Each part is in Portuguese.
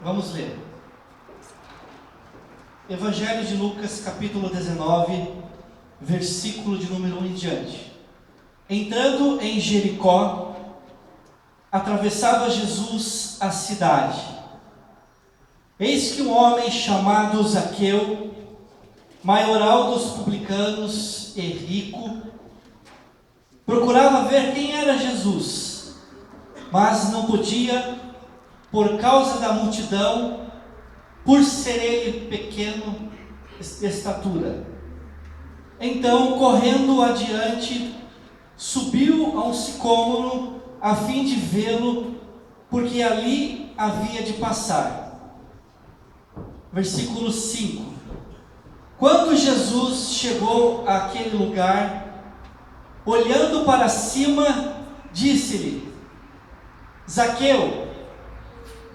Vamos ler. Evangelho de Lucas, capítulo 19, versículo de número 1 em diante. Entrando em Jericó, atravessava Jesus a cidade. Eis que um homem chamado Zaqueu, maioral dos publicanos e rico, procurava ver quem era Jesus, mas não podia, por causa da multidão, por ser ele pequeno de estatura. Então, correndo adiante, subiu a um sicômoro a fim de vê-lo, porque ali havia de passar. Versículo 5. Quando Jesus chegou àquele lugar, olhando para cima, disse-lhe: Zaqueu,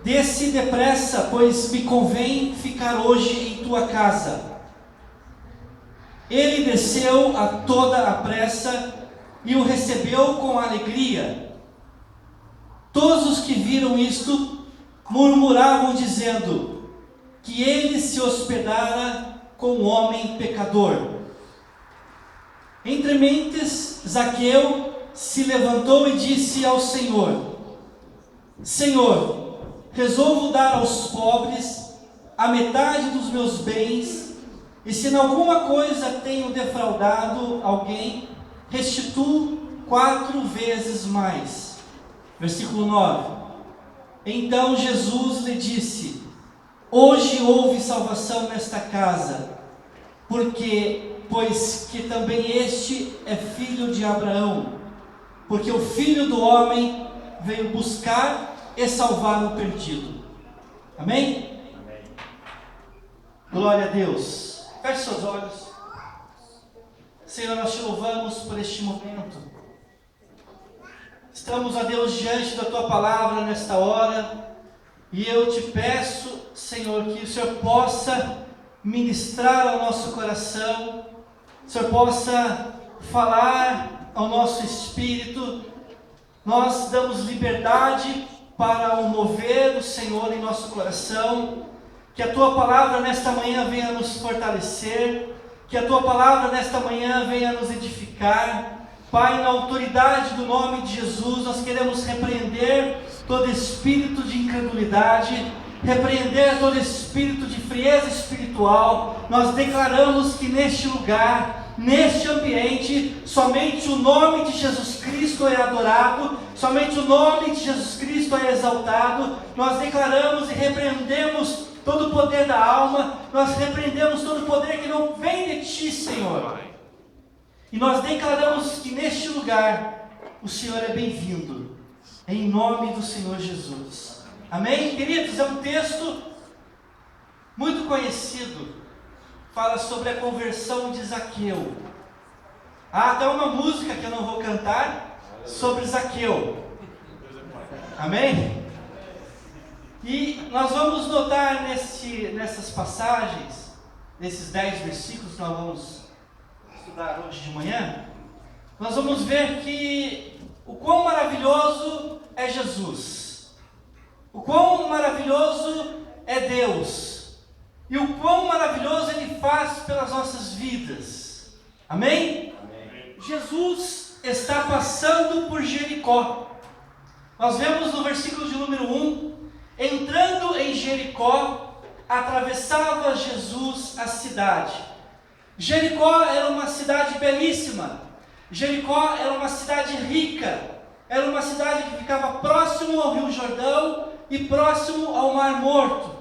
desce depressa, pois me convém ficar hoje em tua casa. Ele desceu a toda a pressa e o recebeu com alegria. Todos os que viram isto murmuravam, dizendo que ele se hospedara com um homem pecador. Entre mentes, Zaqueu se levantou e disse ao Senhor: Senhor, resolvo dar aos pobres a metade dos meus bens, e se em alguma coisa tenho defraudado alguém, restituo 4 vezes mais. Versículo 9. Então Jesus lhe disse: hoje houve salvação nesta casa, pois que também este é filho de Abraão, porque o Filho do Homem veio buscar e salvar o perdido. Amém? Amém. Glória a Deus. Feche seus olhos. Senhor, nós te louvamos por este momento. Estamos, a Deus, diante da tua palavra nesta hora, e eu te peço, Senhor, que o Senhor possa ministrar ao nosso coração, o Senhor possa falar ao nosso espírito. Nós damos liberdade para o mover do Senhor em nosso coração. Que a tua palavra nesta manhã venha nos fortalecer, que a tua palavra nesta manhã venha nos edificar. Pai, na autoridade do nome de Jesus, nós queremos repreender todo espírito de incredulidade, repreender todo espírito de frieza espiritual. Nós declaramos que neste lugar, neste ambiente, somente o nome de Jesus Cristo é adorado, somente o nome de Jesus Cristo é exaltado. Nós declaramos e repreendemos todo o poder da alma, nós repreendemos todo o poder que não vem de ti, Senhor. E nós declaramos que neste lugar o Senhor é bem-vindo, em nome do Senhor Jesus. Amém? Queridos, é um texto muito conhecido, fala sobre a conversão de Zaqueu. Há até uma música que eu não vou cantar sobre Zaqueu. Amém? E nós vamos notar nessas passagens, nesses 10 versículos que nós vamos estudar hoje de manhã, nós vamos ver que o quão maravilhoso é Jesus, o quão maravilhoso é Deus, e o quão maravilhoso Ele faz pelas nossas vidas. Amém? Amém. Jesus está passando por Jericó. Nós vemos no versículo de número 1, entrando em Jericó, atravessava Jesus a cidade. Jericó era uma cidade belíssima, Jericó era uma cidade rica, era uma cidade que ficava próximo ao Rio Jordão e próximo ao Mar Morto.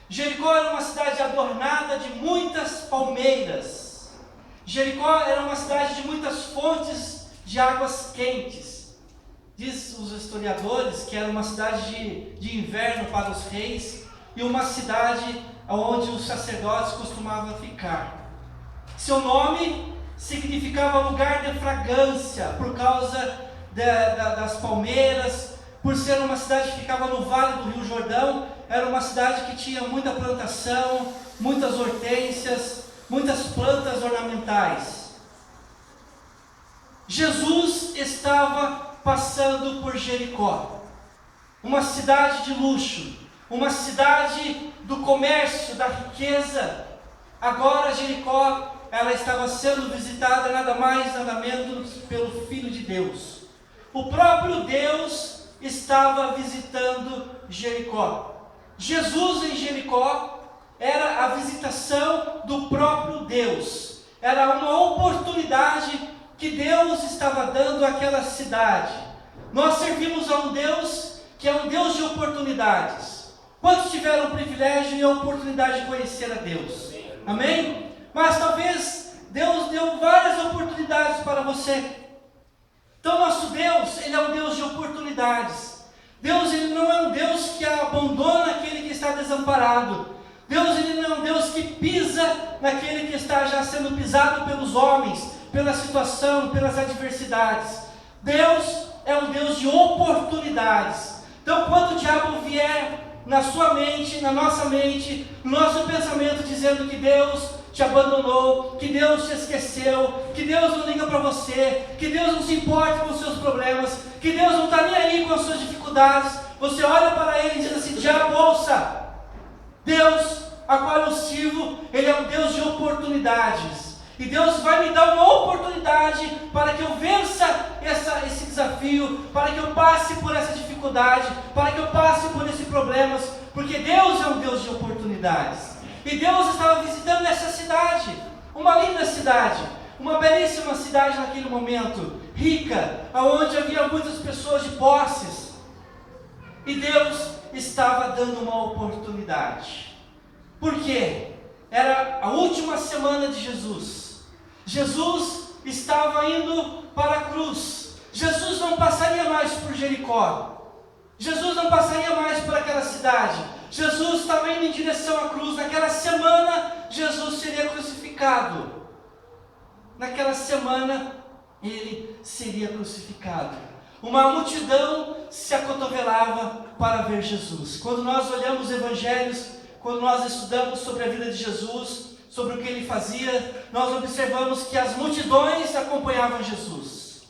Jericó era uma cidade adornada de muitas palmeiras. Jericó era uma cidade de muitas fontes de águas quentes. Diz os historiadores que era uma cidade de inverno para os reis e uma cidade onde os sacerdotes costumavam ficar. Seu nome significava lugar de fragrância, por causa das palmeiras, por ser uma cidade que ficava no vale do Rio Jordão. Era uma cidade que tinha muita plantação, muitas hortênsias, muitas plantas ornamentais. Jesus estava passando por Jericó, uma cidade de luxo, uma cidade do comércio, da riqueza. Agora Jericó, ela estava sendo visitada nada mais, nada menos pelo Filho de Deus. O próprio Deus estava visitando Jericó. Jesus em Jericó era a visitação do próprio Deus. Era uma oportunidade que Deus estava dando àquela cidade. Nós servimos a um Deus que é um Deus de oportunidades. Quantos tiveram o privilégio e a oportunidade de conhecer a Deus? Amém? Mas talvez Deus deu várias oportunidades para você. Então nosso Deus, Ele é um Deus de oportunidades. Deus, Ele não é um Deus que abandona aquele que está desamparado. Deus, Ele não é um Deus que pisa naquele que está já sendo pisado pelos homens, pela situação, pelas adversidades. Deus é um Deus de oportunidades. Então quando o diabo vier na sua mente, na nossa mente, no nosso pensamento, dizendo que Deus te abandonou, que Deus te esqueceu, que Deus não liga para você, que Deus não se importa com os seus problemas, que Deus não está nem aí com as suas dificuldades, você olha para ele e diz assim: diabo, ouça, Deus a qual eu sirvo, Ele é um Deus de oportunidades, e Deus vai me dar uma oportunidade para que eu vença esse desafio, para que eu passe por essa dificuldade, para que eu passe por esses problemas, porque Deus é um Deus de oportunidades. E Deus estava visitando essa cidade, uma linda cidade, uma belíssima cidade naquele momento, rica, onde havia muitas pessoas de posses, e Deus estava dando uma oportunidade. Por quê? Era a última semana de Jesus. Jesus estava indo para a cruz. Jesus não passaria mais por Jericó. Jesus não passaria mais por aquela cidade. Jesus estava indo em direção à cruz. Naquela semana, Jesus seria crucificado. Naquela semana, Ele seria crucificado. Uma multidão se acotovelava para ver Jesus. Quando nós olhamos os evangelhos, quando nós estudamos sobre a vida de Jesus, sobre o que Ele fazia, nós observamos que as multidões acompanhavam Jesus.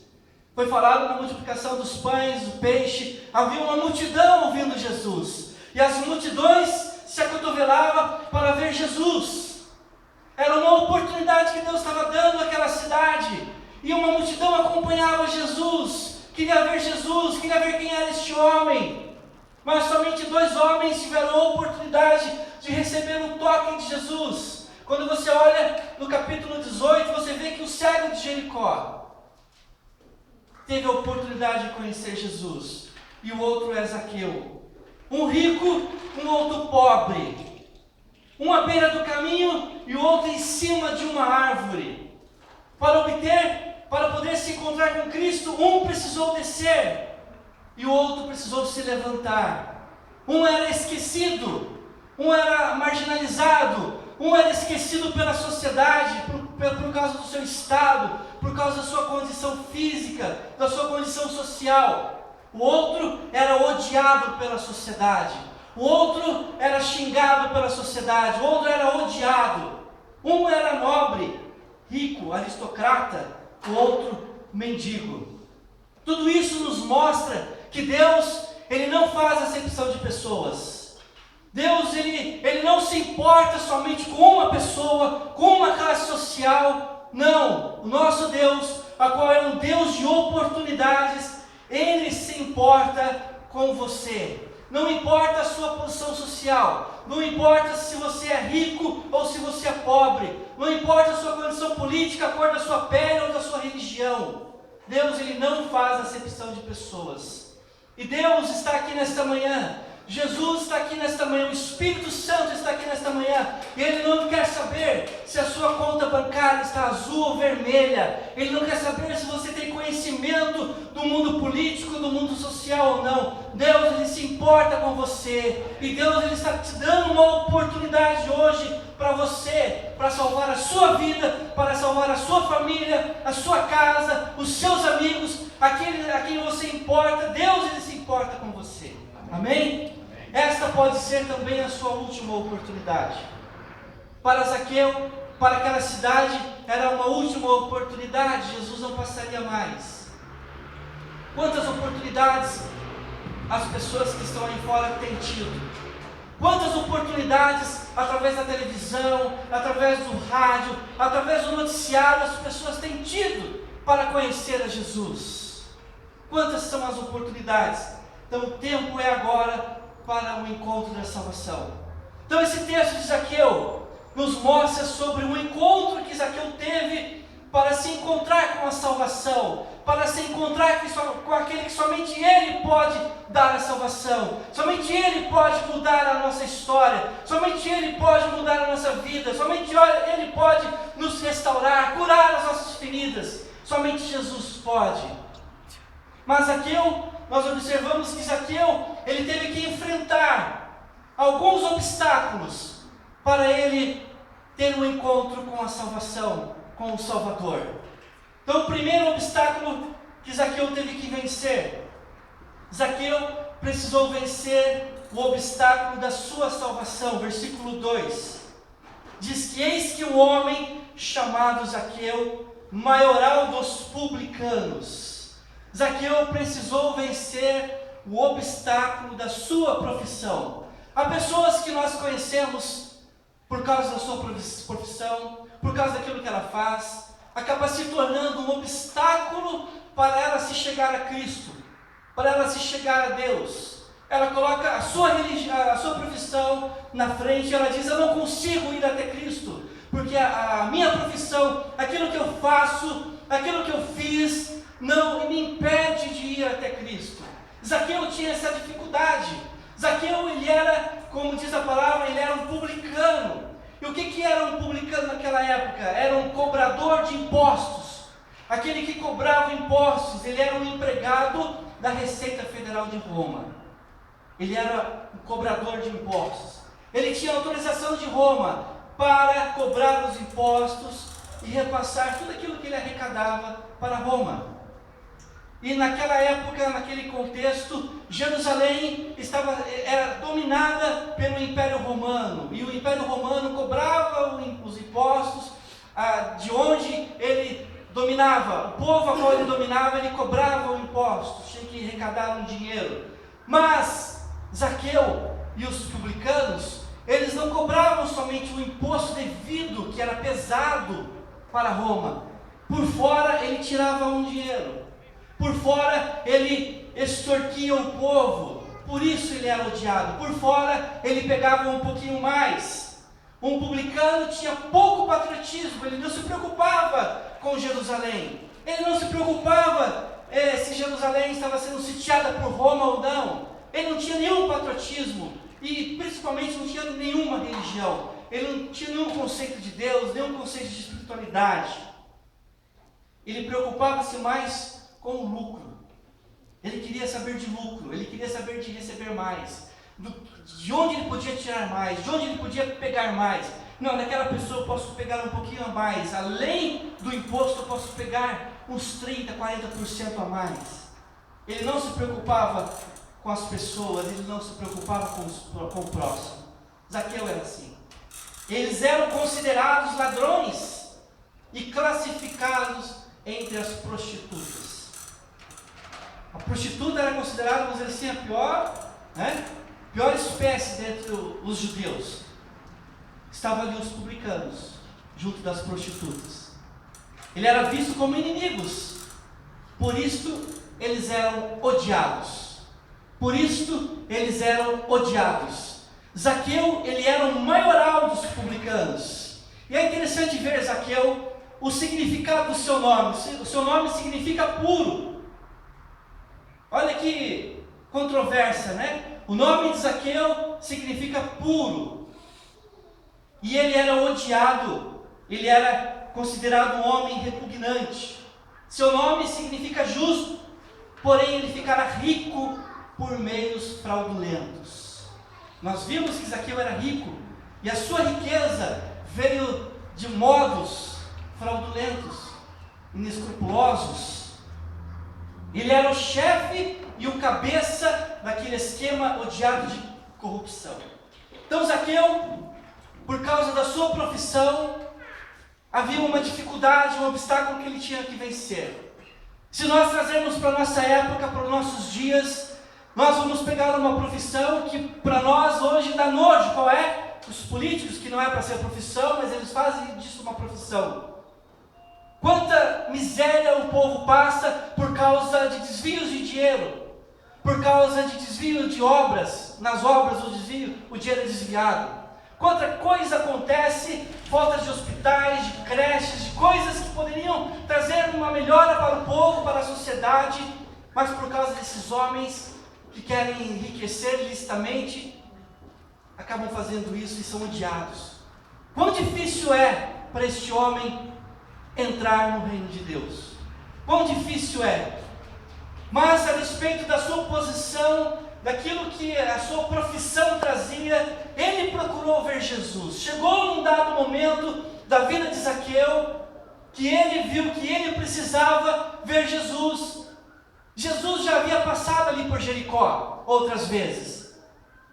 Foi falado na multiplicação dos pães, do peixe, havia uma multidão ouvindo Jesus, e as multidões se acotovelavam para ver Jesus. Era uma oportunidade que Deus estava dando àquela cidade, e uma multidão acompanhava Jesus, queria ver Jesus, queria ver quem era este homem. Mas somente 2 homens tiveram a oportunidade de receber o toque de Jesus. Quando você olha no capítulo 18, você vê que o cego de Jericó teve a oportunidade de conhecer Jesus, e o outro é Zaqueu. Um rico, um outro pobre. Um à beira do caminho e o outro em cima de uma árvore. Para poder se encontrar com Cristo, um precisou descer e o outro precisou se levantar. Um era esquecido, um era marginalizado, um era esquecido pela sociedade, por causa do seu estado, por causa da sua condição física, da sua condição social. O outro era odiado pela sociedade, o outro era xingado pela sociedade, o outro era odiado. Um era nobre, rico, aristocrata, o outro mendigo. Tudo isso nos mostra que Deus, Ele não faz acepção de pessoas. Deus, Ele não se importa somente com uma pessoa, com uma classe social. Não, o nosso Deus, a qual é um Deus de oportunidades, Ele se importa com você. Não importa a sua posição social, não importa se você é rico ou se você é pobre, não importa a sua condição política, a cor da sua pele ou da sua religião. Deus, Ele não faz acepção de pessoas. E Deus está aqui nesta manhã, Jesus está aqui nesta manhã, o Espírito Santo está aqui nesta manhã, e Ele não quer saber se a sua conta bancária está azul ou vermelha, Ele não quer saber se você tem conhecimento do mundo político, do mundo social ou não. Deus, Ele se importa com você, e Deus, Ele está te dando uma oportunidade hoje para você, para salvar a sua vida, para salvar a sua família, a sua casa, os seus amigos, aquele a quem você importa. Deus, Ele se importa com você. Amém? Esta pode ser também a sua última oportunidade. Para Zaqueu, para aquela cidade, era uma última oportunidade. Jesus não passaria mais. Quantas oportunidades as pessoas que estão aí fora têm tido? Quantas oportunidades, através da televisão, através do rádio, através do noticiário, as pessoas têm tido para conhecer a Jesus. Quantas são as oportunidades? Então o tempo é agora para o encontro da salvação. Então esse texto de Zaqueu nos mostra sobre o encontro que Zaqueu teve para se encontrar com a salvação, para se encontrar com aquele que somente Ele pode dar a salvação, somente Ele pode mudar a nossa história, somente Ele pode mudar a nossa vida, somente Ele pode nos restaurar, curar as nossas feridas, somente Jesus pode. Mas Zaqueu, nós observamos que Zaqueu, ele teve que enfrentar alguns obstáculos para ele ter um encontro com a salvação, com o Salvador. Então o primeiro obstáculo que Zaqueu teve que vencer, Zaqueu precisou vencer o obstáculo da sua salvação. Versículo 2, diz que eis que um homem chamado Zaqueu, maioral dos publicanos. Zaqueu precisou vencer o obstáculo da sua profissão. Há pessoas que nós conhecemos por causa da sua profissão, por causa daquilo que ela faz, acaba se tornando um obstáculo para ela se chegar a Cristo, para ela se chegar a Deus. Ela coloca a sua religião, a sua profissão na frente, ela diz: eu não consigo ir até Cristo, porque a minha profissão, aquilo que eu faço, aquilo que eu fiz, não me impede de ir até Cristo. Zaqueu tinha essa dificuldade. Zaqueu, ele era, como diz a palavra, ele era um publicano. E o que era um publicano naquela época? Era um cobrador de impostos. Aquele que cobrava impostos, ele era um empregado da Receita Federal de Roma. Ele era um cobrador de impostos. Ele tinha autorização de Roma para cobrar os impostos e repassar tudo aquilo que ele arrecadava para Roma. E naquela época, naquele contexto, Jerusalém era dominada pelo Império Romano. E o Império Romano cobrava os impostos de onde ele dominava. O povo a qual ele dominava, ele cobrava o imposto, tinha que arrecadar um dinheiro. Mas Zaqueu e os publicanos, eles não cobravam somente o imposto devido, que era pesado para Roma. Por fora, ele tirava um dinheiro. Por fora, ele extorquia o povo, por isso ele era odiado. Por fora, ele pegava um pouquinho mais. Um publicano tinha pouco patriotismo, ele não se preocupava com Jerusalém. Ele não se preocupava se Jerusalém estava sendo sitiada por Roma ou não. Ele não tinha nenhum patriotismo e principalmente não tinha nenhuma religião. Ele não tinha nenhum conceito de Deus, nenhum conceito de espiritualidade. Ele preocupava-se mais com o lucro. Ele queria saber de lucro, ele queria saber de receber mais, de onde ele podia tirar mais, de onde ele podia pegar mais. Não, daquela pessoa eu posso pegar um pouquinho a mais, além do imposto eu posso pegar uns 30%, 40% a mais. Ele não se preocupava com as pessoas, ele não se preocupava com o próximo. Zaqueu era assim. Eles eram considerados ladrões e classificados entre as prostitutas. A prostituta era considerada, vamos dizer assim, a pior espécie dentre os judeus. Estavam ali os publicanos, junto das prostitutas. Ele era visto como inimigos. Por isso, eles eram odiados. Por isso, eles eram odiados. Zaqueu, ele era o maioral dos publicanos. E é interessante ver, Zaqueu, o significado do seu nome. O seu nome significa puro. Olha que controvérsia, né? O nome de Zaqueu significa puro. E ele era odiado. Ele era considerado um homem repugnante. Seu nome significa justo, porém ele ficará rico por meios fraudulentos. Nós vimos que Zaqueu era rico, e a sua riqueza veio de modos fraudulentos, inescrupulosos. Ele era o chefe e o cabeça daquele esquema odiado de corrupção. Então Zaqueu, por causa da sua profissão, havia uma dificuldade, um obstáculo que ele tinha que vencer. Se nós trazermos para a nossa época, para os nossos dias, Nós vamos pegar uma profissão que para nós hoje dá nojo. Qual é? Os políticos, que não é para ser profissão, mas eles fazem disso uma profissão. Quanta miséria o povo passa por causa de desvios de dinheiro, por causa de desvio de obras. Nas obras o dinheiro é desviado. Quanta coisa acontece, falta de hospitais, de creches, de coisas que poderiam trazer uma melhora para o povo, para a sociedade, mas por causa desses homens que querem enriquecer ilicitamente, acabam fazendo isso e são odiados. Quão difícil é para este homem entrar no reino de Deus? Quão difícil é? Mas a respeito da sua posição, daquilo que a sua profissão trazia, ele procurou ver Jesus. Chegou num dado momento da vida de Zaqueu, que ele viu que ele precisava ver Jesus. Jesus já havia passado ali por Jericó outras vezes,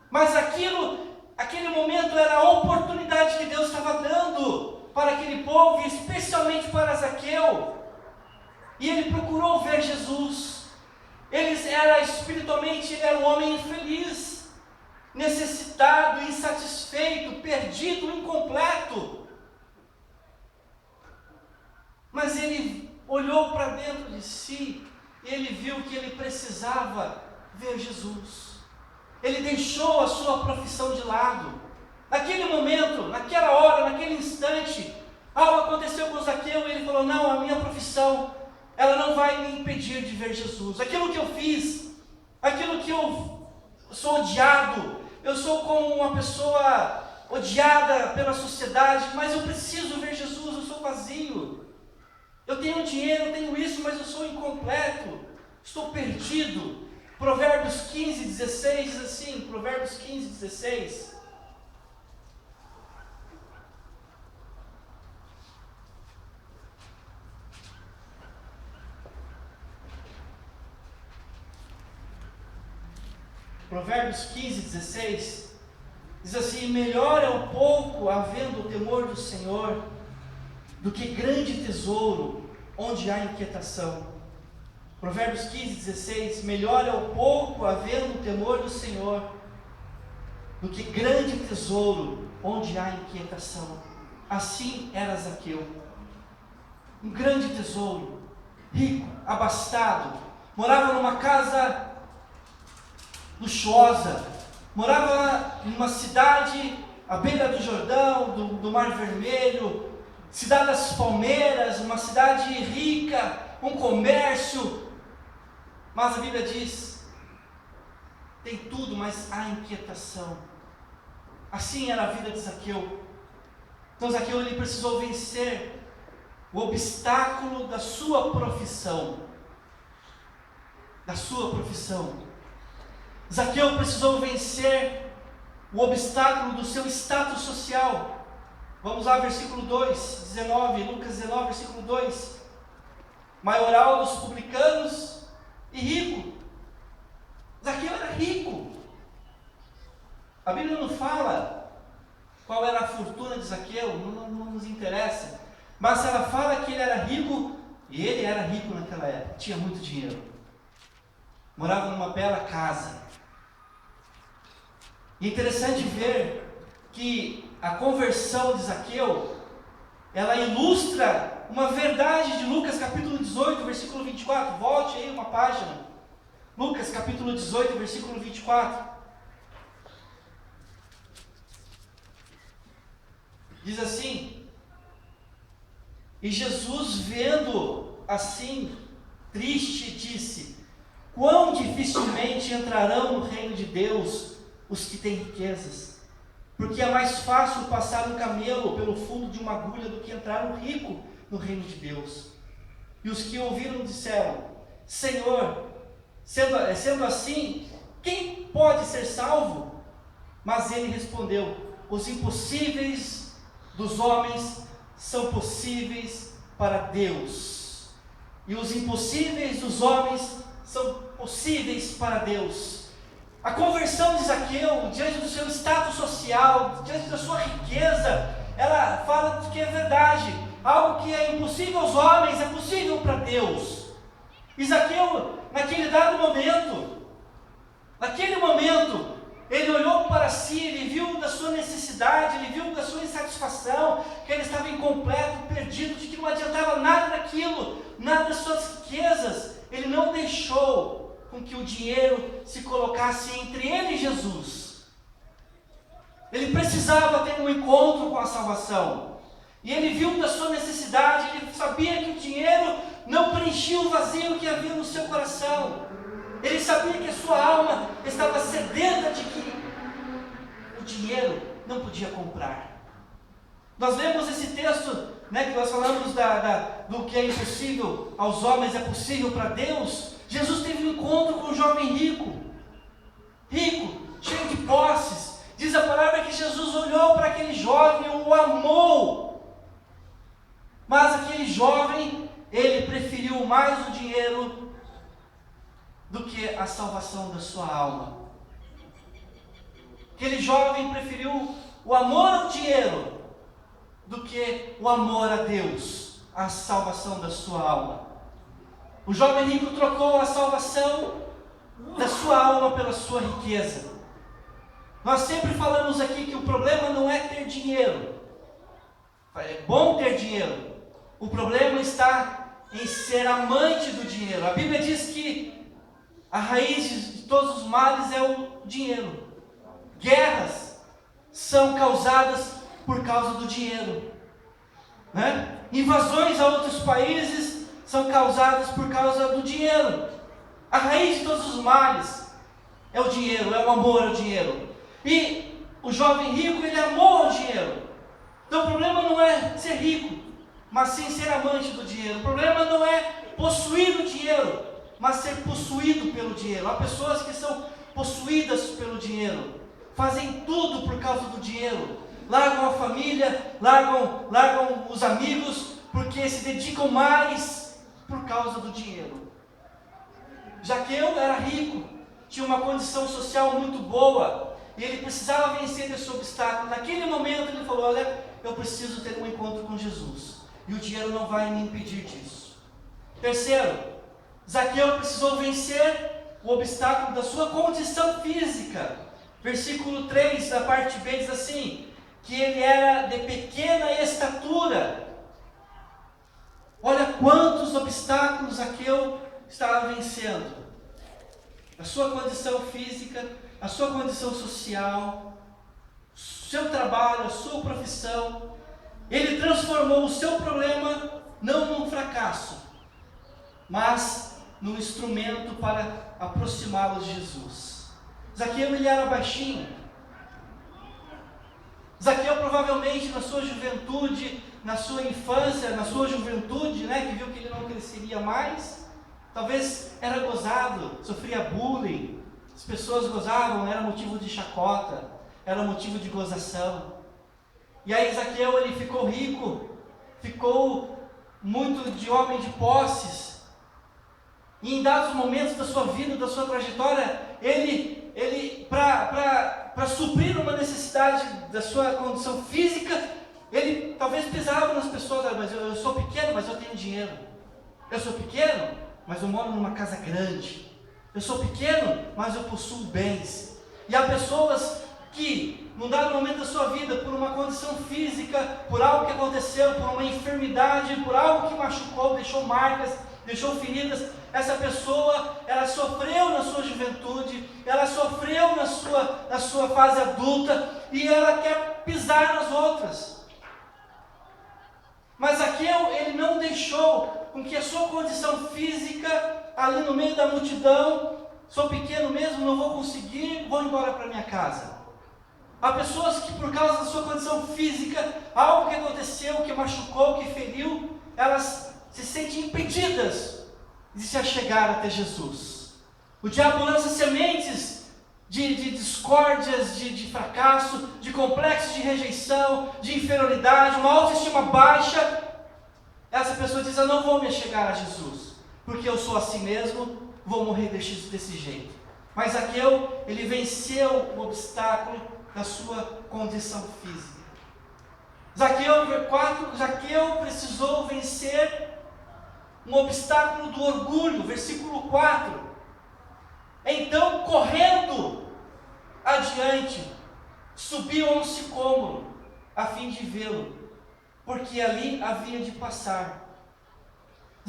mas aquele momento era a oportunidade que Deus estava dando para aquele povo, e especialmente para Zaqueu. E ele procurou ver Jesus. Espiritualmente, ele era um homem infeliz, necessitado, insatisfeito, perdido, incompleto. Mas ele olhou para dentro de si e ele viu que ele precisava ver Jesus. Ele deixou a sua profissão de lado. Naquele momento, naquela hora, naquele instante, algo aconteceu com Zaqueu e ele falou: não, a minha profissão, ela não vai me impedir de ver Jesus. Aquilo que eu fiz, aquilo que eu sou odiado, eu sou como uma pessoa odiada pela sociedade, mas eu preciso ver Jesus, eu sou vazio. Eu tenho dinheiro, eu tenho isso, mas eu sou incompleto, estou perdido. Provérbios 15, 16 diz assim, Provérbios 15, 16. Provérbios 15, 16, diz assim: melhor é o pouco havendo o temor do Senhor, do que grande tesouro onde há inquietação. Provérbios 15, 16, melhor é o pouco havendo o temor do Senhor, do que grande tesouro onde há inquietação. Assim era Zaqueu, um grande tesouro, rico, abastado, morava numa casa luxuosa, morava numa cidade à beira do Jordão, do Mar Vermelho, cidade das palmeiras, uma cidade rica, um comércio. Mas a Bíblia diz, tem tudo, mas há inquietação. Assim era a vida de Zaqueu. Então Zaqueu, ele precisou vencer o obstáculo da sua profissão. Zaqueu precisou vencer o obstáculo do seu status social. Vamos lá, versículo 2, 19, Lucas 19, versículo 2. Maioral dos publicanos e rico. Zaqueu era rico. A Bíblia não fala qual era a fortuna de Zaqueu, não nos interessa. Mas ela fala que ele era rico, e ele era rico naquela época, tinha muito dinheiro. Morava numa bela casa. E é interessante ver que a conversão de Zaqueu, ela ilustra uma verdade de Lucas capítulo 18, versículo 24. Volte aí uma página. Lucas capítulo 18, versículo 24. Diz assim: e Jesus, vendo assim, triste, disse: quão dificilmente entrarão no reino de Deus os que têm riquezas, porque é mais fácil passar um camelo pelo fundo de uma agulha do que entrar um rico no reino de Deus. E os que ouviram disseram: Senhor, sendo assim, quem pode ser salvo? Mas ele respondeu: os impossíveis dos homens são possíveis para Deus, e os impossíveis dos homens são possíveis para Deus. A conversão de Zaqueu, diante do seu status social, diante da sua riqueza, ela fala de que é verdade. Algo que é impossível aos homens é possível para Deus. E Zaqueu, naquele dado momento, Naquele momento, ele olhou para si, ele viu da sua necessidade, ele viu da sua insatisfação, que ele estava incompleto, perdido, de que não adiantava nada daquilo, nada das suas riquezas. Ele não deixou com que o dinheiro se colocasse entre ele e Jesus. Ele precisava ter um encontro com a salvação. E ele viu da sua necessidade, ele sabia que o dinheiro não preenchia o vazio que havia no seu coração. Ele sabia que a sua alma estava sedenta de que o dinheiro não podia comprar. Nós lemos esse texto, que nós falamos do que é impossível aos homens é possível para Deus. Jesus teve um encontro com um jovem rico, cheio de posses. Diz a palavra que Jesus olhou para aquele jovem, o amou. Mas aquele jovem, ele preferiu mais o dinheiro do que a salvação da sua alma. Aquele jovem preferiu o amor ao dinheiro do que o amor a Deus, a salvação da sua alma. O jovem rico trocou a salvação da sua alma pela sua riqueza. Nós sempre falamos aqui que o problema não é ter dinheiro. É bom ter dinheiro. O problema está em ser amante do dinheiro. A Bíblia diz que a raiz de todos os males é o dinheiro. Guerras são causadas por causa do dinheiro, Invasões a outros países são causadas por causa do dinheiro. A raiz de todos os males é o dinheiro, é o amor ao dinheiro. E o jovem rico, ele amou o dinheiro. Então o problema não é ser rico, mas sim ser amante do dinheiro. O problema não é possuir o dinheiro, mas ser possuído pelo dinheiro. Há pessoas que são possuídas pelo dinheiro, fazem tudo por causa do dinheiro, largam a família, largam os amigos, porque se dedicam mais por causa do dinheiro. Zaqueu era rico, tinha uma condição social muito boa, e ele precisava vencer esse obstáculo. Naquele momento ele falou: olha, eu preciso ter um encontro com Jesus, e o dinheiro não vai me impedir disso. Terceiro, Zaqueu precisou vencer o obstáculo da sua condição física. Versículo 3 da parte B diz assim, que ele era de pequena estatura. Olha quantos obstáculos Zaqueu estava vencendo. A sua condição física, a sua condição social, seu trabalho, a sua profissão. Ele transformou o seu problema não num fracasso, mas num instrumento para aproximá-los de Jesus. Zaqueu, ele era baixinho. Zaqueu provavelmente na sua juventude, na sua infância, na sua juventude, que viu que ele não cresceria mais, talvez era gozado, sofria bullying, as pessoas gozavam, era motivo de chacota, era motivo de gozação. E aí Zaqueu, ele ficou rico, ficou muito de homem de posses, e em dados momentos da sua vida, da sua trajetória, ele para suprir uma necessidade da sua condição física, ele talvez pisava nas pessoas: mas eu sou pequeno, mas eu tenho dinheiro. Eu sou pequeno, mas eu moro numa casa grande. Eu sou pequeno, mas eu possuo bens. E há pessoas que, num dado momento da sua vida, por uma condição física, por algo que aconteceu, por uma enfermidade, por algo que machucou, deixou marcas, deixou feridas, essa pessoa, ela sofreu na sua juventude, ela sofreu na sua fase adulta, e ela quer pisar nas outras. Mas Zaqueu, ele não deixou com que a sua condição física, ali no meio da multidão: sou pequeno mesmo, não vou conseguir, vou embora para minha casa. Há pessoas que, por causa da sua condição física, algo que aconteceu, que machucou, que feriu, elas se sentem impedidas de se achegar até Jesus. O diabo lança sementes de discórdias, de fracasso, de complexos de rejeição, de inferioridade, uma autoestima baixa. Essa pessoa diz: eu não vou me achegar a Jesus, porque eu sou assim mesmo, vou morrer desse jeito. Mas Zaqueu, ele venceu o obstáculo da sua condição física. Zaqueu precisou vencer um obstáculo do orgulho. Versículo 4. Então, correndo adiante, subiu a um sicômoro, a fim de vê-lo, porque ali havia de passar.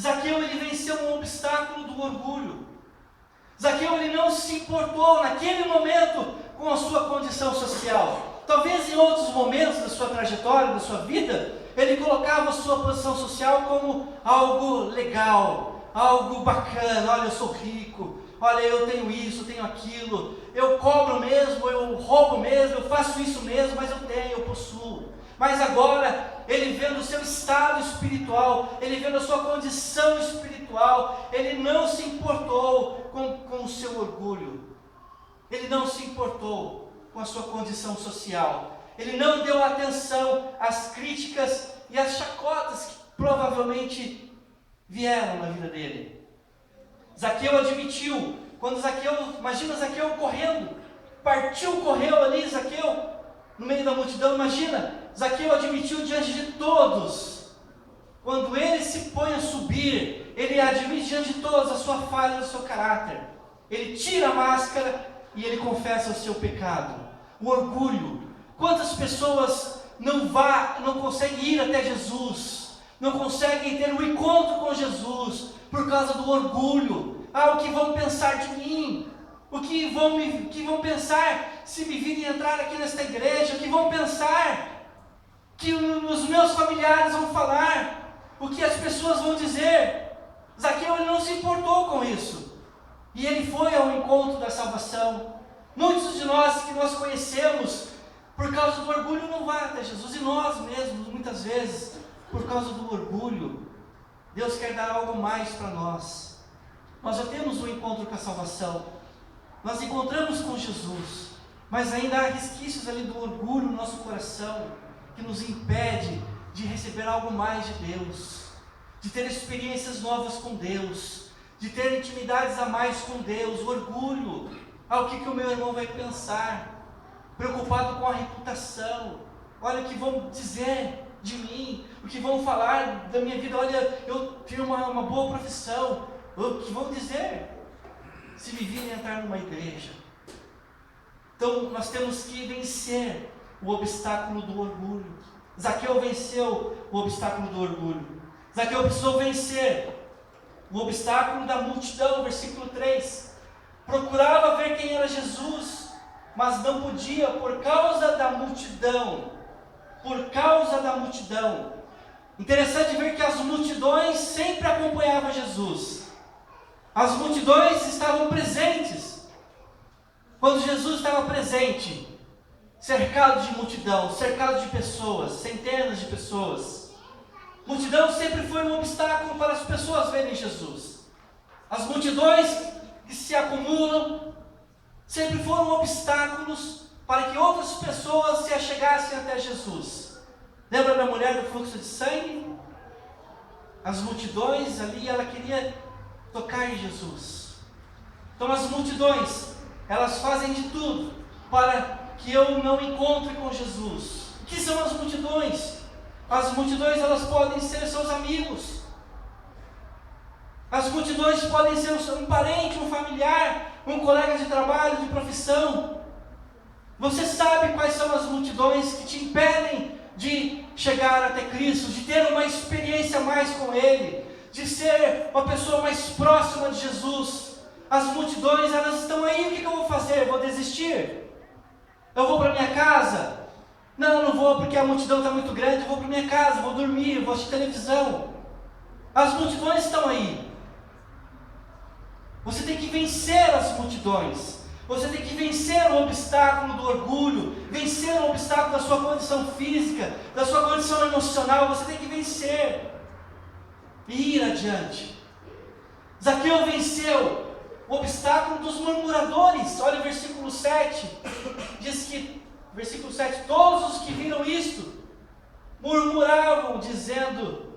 Zaqueu, ele venceu um obstáculo do orgulho. Zaqueu, ele não se importou naquele momento com a sua condição social. Talvez em outros momentos da sua trajetória, da sua vida, ele colocava a sua posição social como algo legal, algo bacana. Olha, eu sou rico, olha, eu tenho isso, eu tenho aquilo, eu cobro mesmo, eu roubo mesmo, eu faço isso mesmo, mas eu tenho, eu possuo. Mas agora, ele vendo o seu estado espiritual, ele vendo a sua condição espiritual, ele não se importou com o seu orgulho, ele não se importou com a sua condição social, ele não deu atenção às críticas e às chacotas que provavelmente vieram na vida dele. Zaqueu admitiu, imagina Zaqueu correndo, correu ali, Zaqueu, no meio da multidão, imagina, Zaqueu admitiu diante de todos, quando ele se põe a subir, ele admite diante de todos a sua falha, o seu caráter, ele tira a máscara e ele confessa o seu pecado, o orgulho. Quantas pessoas não conseguem ir até Jesus, não conseguem ter um encontro com Jesus, por causa do orgulho? O que vão pensar de mim? O que vão pensar se me virem entrar aqui nesta igreja? O que vão pensar? Que os meus familiares vão falar? O que as pessoas vão dizer? Zaqueu, ele não se importou com isso. E ele foi ao encontro da salvação. Muitos de nós que nós conhecemos, por causa do orgulho, não vão até Jesus. E nós mesmos, muitas vezes, por causa do orgulho, Deus quer dar algo mais para nós. Nós já temos um encontro com a salvação. Nós encontramos com Jesus, mas ainda há resquícios ali do orgulho no nosso coração, que nos impede de receber algo mais de Deus, de ter experiências novas com Deus, de ter intimidades a mais com Deus. O orgulho, o que o meu irmão vai pensar, preocupado com a reputação, olha o que vão dizer de mim, o que vão falar da minha vida, olha, eu tenho uma boa profissão, o que vão dizer se me virem entrar numa igreja. Então nós temos que vencer o obstáculo do orgulho. Zaqueu venceu o obstáculo do orgulho. Zaqueu precisou vencer o obstáculo da multidão, versículo 3. Procurava ver quem era Jesus, mas não podia por causa da multidão. Por causa da multidão. Interessante ver que as multidões sempre acompanhavam Jesus. As multidões estavam presentes. Quando Jesus estava presente, cercado de multidão, cercado de pessoas, centenas de pessoas. Multidão sempre foi um obstáculo para as pessoas verem Jesus. As multidões que se acumulam sempre foram obstáculos para que outras pessoas se achegassem até Jesus. Lembra da mulher do fluxo de sangue? As multidões ali, ela queria tocar em Jesus. Então as multidões, elas fazem de tudo para que eu não encontre com Jesus. O que são as multidões? As multidões, elas podem ser seus amigos. As multidões podem ser um parente, um familiar, um colega de trabalho, de profissão. Você sabe quais são as multidões que te impedem de chegar até Cristo, de ter uma experiência mais com Ele, de ser uma pessoa mais próxima de Jesus. As multidões, elas estão aí, o que eu vou fazer? Vou desistir? Eu vou para minha casa? Não, não vou porque a multidão está muito grande, eu vou para minha casa, vou dormir, vou assistir televisão. As multidões estão aí. Você tem que vencer as multidões. Você tem que vencer o obstáculo do orgulho, vencer o obstáculo da sua condição física, da sua condição emocional. Você tem que vencer e ir adiante. Zaqueu venceu o obstáculo dos murmuradores. Olha o versículo 7. Diz que, versículo 7, todos os que viram isto murmuravam, dizendo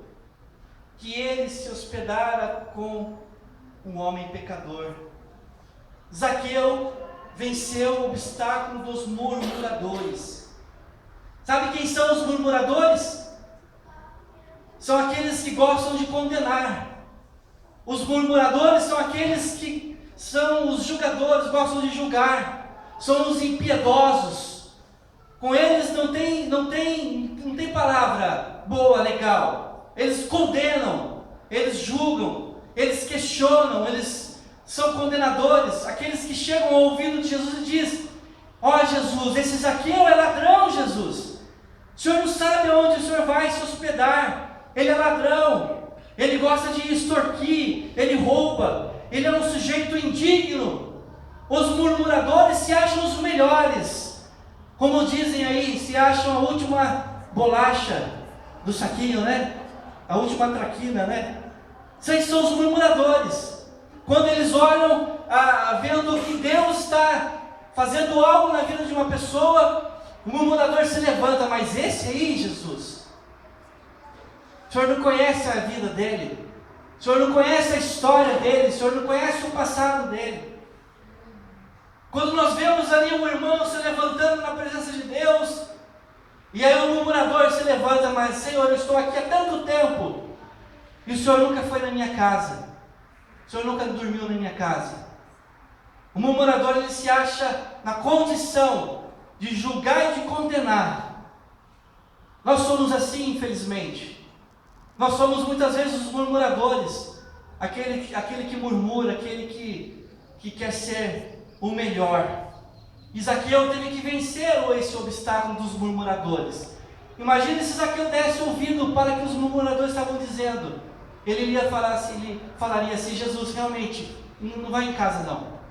que ele se hospedara com um homem pecador. Zaqueu venceu o obstáculo dos murmuradores. Sabe quem são os murmuradores? São aqueles que gostam de condenar. Os murmuradores são aqueles que são os julgadores, gostam de julgar, são os impiedosos. Com eles não tem palavra boa, legal. Eles condenam, eles julgam, eles questionam, eles são condenadores. Aqueles que chegam ao ouvido de Jesus e dizem: ó Jesus, esse Zaqueu é ladrão, Jesus. O Senhor não sabe aonde o Senhor vai se hospedar. Ele é ladrão, ele gosta de extorquir, ele rouba, ele é um sujeito indigno. Os murmuradores se acham os melhores. Como dizem aí, se acham a última bolacha do saquinho, né? A última traquina, né? Esses são os murmuradores. Quando eles olham, vendo que Deus está fazendo algo na vida de uma pessoa, o murmurador se levanta: mas esse aí, Jesus, o Senhor não conhece a vida dele, o Senhor não conhece a história dele, o Senhor não conhece o passado dele. Quando nós vemos ali um irmão se levantando na presença de Deus, e aí o murmurador se levanta: mas Senhor, eu estou aqui há tanto tempo, e o Senhor nunca foi na minha casa, o Senhor nunca dormiu na minha casa. O murmurador, ele se acha na condição de julgar e de condenar. Nós somos assim, infelizmente. Nós somos muitas vezes os murmuradores, aquele que murmura, aquele que quer ser o melhor. Zaqueu teve que vencer esse obstáculo dos murmuradores. Imagina se Zaqueu desse ouvido para que os murmuradores estavam dizendo. Ele falaria assim: Jesus, realmente, não vai em casa não.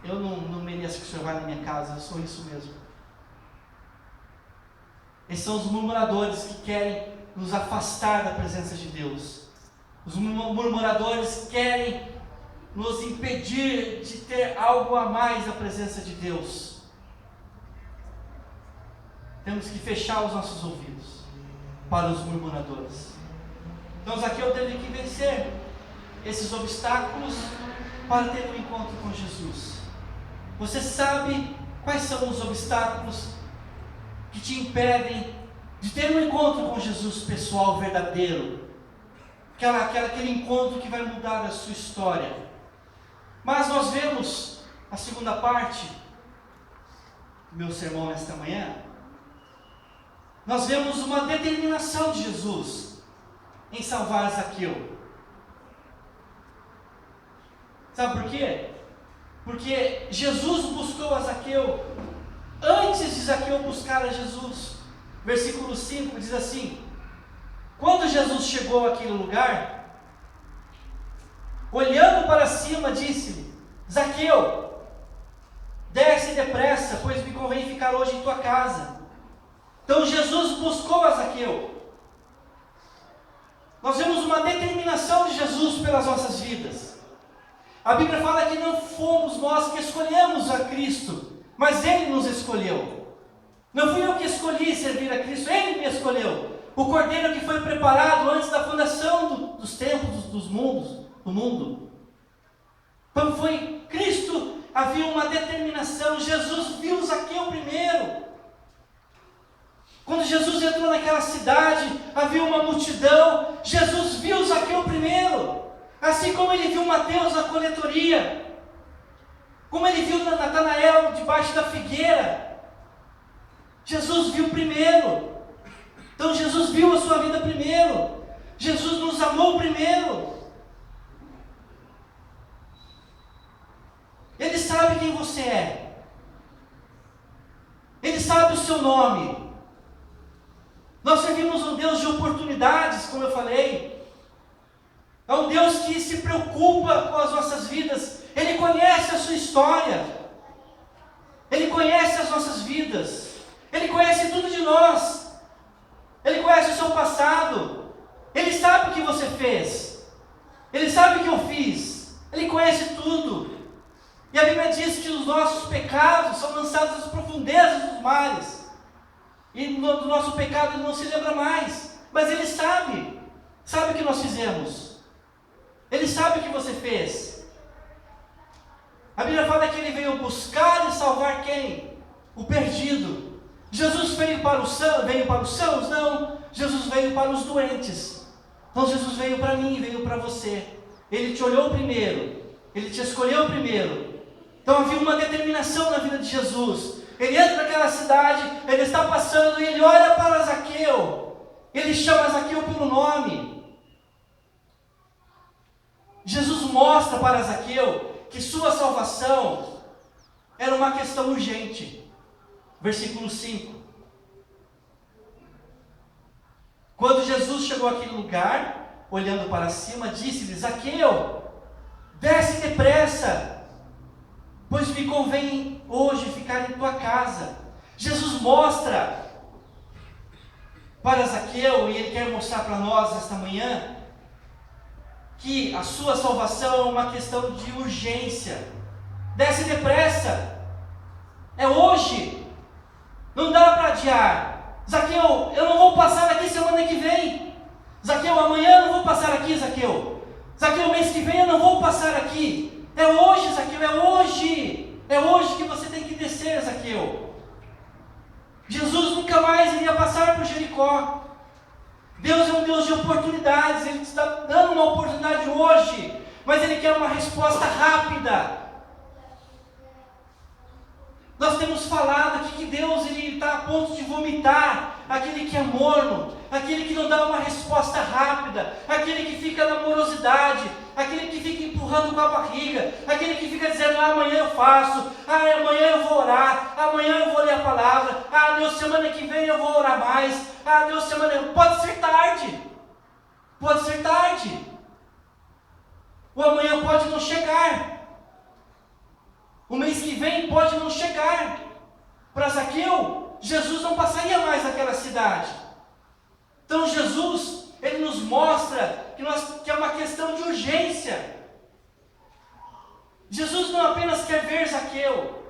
Eu não mereço que o Senhor vá na minha casa, eu sou isso mesmo. Esses são os murmuradores que querem nos afastar da presença de Deus. Os murmuradores querem nos impedir de ter algo a mais da presença de Deus. Temos que fechar os nossos ouvidos para os murmuradores. Então Zaqueu teve que vencer esses obstáculos para ter um encontro com Jesus. Você sabe quais são os obstáculos que te impedem de ter um encontro com Jesus pessoal, verdadeiro? Aquele encontro que vai mudar a sua história. Mas nós vemos a segunda parte do meu sermão nesta manhã. Nós vemos uma determinação de Jesus em salvar Zaqueu. Sabe por quê? Porque Jesus buscou a Zaqueu antes de Zaqueu buscar a Jesus. Versículo 5 diz assim: quando Jesus chegou àquele lugar, olhando para cima, disse-lhe: Zaqueu, desce depressa, pois me convém ficar hoje em tua casa. Então Jesus buscou a Zaqueu. Nós vemos uma determinação de Jesus pelas nossas vidas. A Bíblia fala que não fomos nós que escolhemos a Cristo, mas Ele nos escolheu. Não fui eu que escolhi servir a Cristo, Ele me escolheu. O cordeiro que foi preparado antes da fundação dos tempos, do mundo. Quando foi Cristo, havia uma determinação. Jesus viu Zaqueu primeiro. Quando Jesus entrou naquela cidade, havia uma multidão. Jesus viu Zaqueu primeiro. Assim como ele viu Mateus na coletoria, como ele viu Natanael debaixo da figueira, Jesus viu primeiro. Então Jesus viu a sua vida primeiro. Jesus nos amou primeiro. Ele sabe quem você é. Ele sabe o seu nome. Nós servimos um Deus de oportunidades, como eu falei. É um Deus que se preocupa com as nossas vidas. Ele conhece a sua história. Ele conhece as nossas vidas. Ele conhece tudo de nós. Ele conhece o seu passado. Ele sabe o que você fez. Ele sabe o que eu fiz. Ele conhece tudo. E a Bíblia diz que os nossos pecados são lançados nas profundezas dos mares. E do nosso pecado ele não se lembra mais. Mas Ele sabe. Sabe o que nós fizemos. Ele sabe o que você fez. A Bíblia fala que Ele veio buscar e salvar quem? O perdido. Jesus veio para os sãos? Não. Jesus veio para os doentes. Então Jesus veio para mim, veio para você. Ele te olhou primeiro. Ele te escolheu primeiro. Então havia uma determinação na vida de Jesus. Ele entra naquela cidade, ele está passando e ele olha para Zaqueu. Ele chama Zaqueu pelo nome. Jesus mostra para Zaqueu que sua salvação era uma questão urgente. Versículo 5. Quando Jesus chegou àquele lugar, olhando para cima, disse-lhe: Zaqueu, desce depressa, pois me convém hoje ficar em tua casa. Jesus mostra para Zaqueu, e ele quer mostrar para nós esta manhã, que a sua salvação é uma questão de urgência. Desce depressa, é hoje, não dá para adiar. Zaqueu, eu não vou passar aqui semana que vem. Zaqueu, amanhã eu não vou passar aqui, Zaqueu. Zaqueu, mês que vem eu não vou passar aqui. É hoje, Zaqueu, é hoje. É hoje que você tem que descer, Zaqueu. Jesus nunca mais iria passar por Jericó. Deus é um Deus de oportunidades. Ele te está dando uma oportunidade hoje, mas Ele quer uma resposta rápida. Nós temos falado aqui que Deus está a ponto de vomitar aquele que é morno, aquele que não dá uma resposta rápida, aquele que fica na morosidade, aquele que fica empurrando com a barriga, aquele que fica dizendo: amanhã eu faço, amanhã eu vou orar, amanhã eu vou ler a palavra, Deus, semana que vem eu vou orar mais, Deus, pode ser tarde, pode ser tarde, o amanhã pode não chegar. O mês que vem pode não chegar. Para Zaqueu, Jesus não passaria mais naquela cidade. Então Jesus, Ele nos mostra que é uma questão de urgência. Jesus não apenas quer ver Zaqueu,